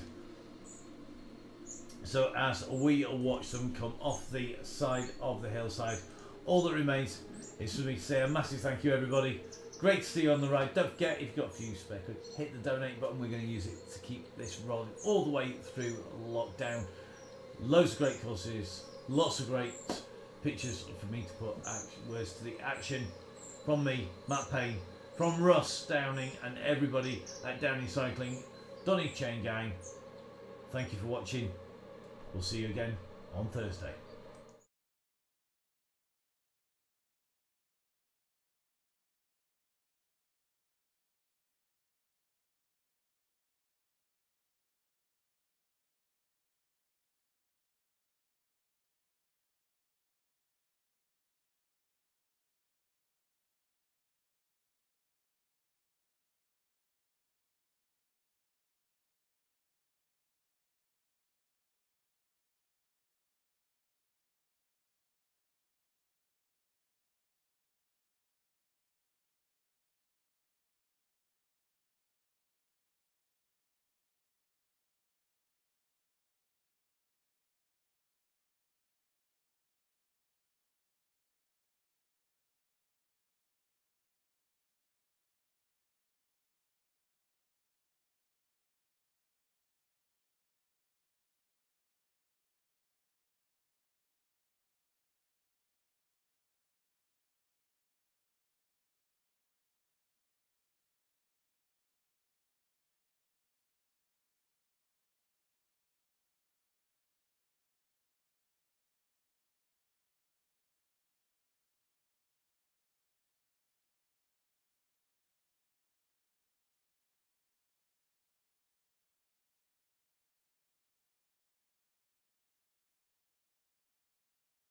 So as we watch them come off the side of the hillside, all that remains is for me to say a massive thank you, everybody. Great to see you on the ride. Don't forget, if you've got a few spare quid, hit the donate button. We're going to use it to keep this rolling all the way through lockdown. Loads of great courses, lots of great pictures for me to put words to the action. From me, Matt Payne, from Russ Downing, and everybody at Downing Cycling, Donny Chain Gang, thank you for watching. We'll see you again on Thursday.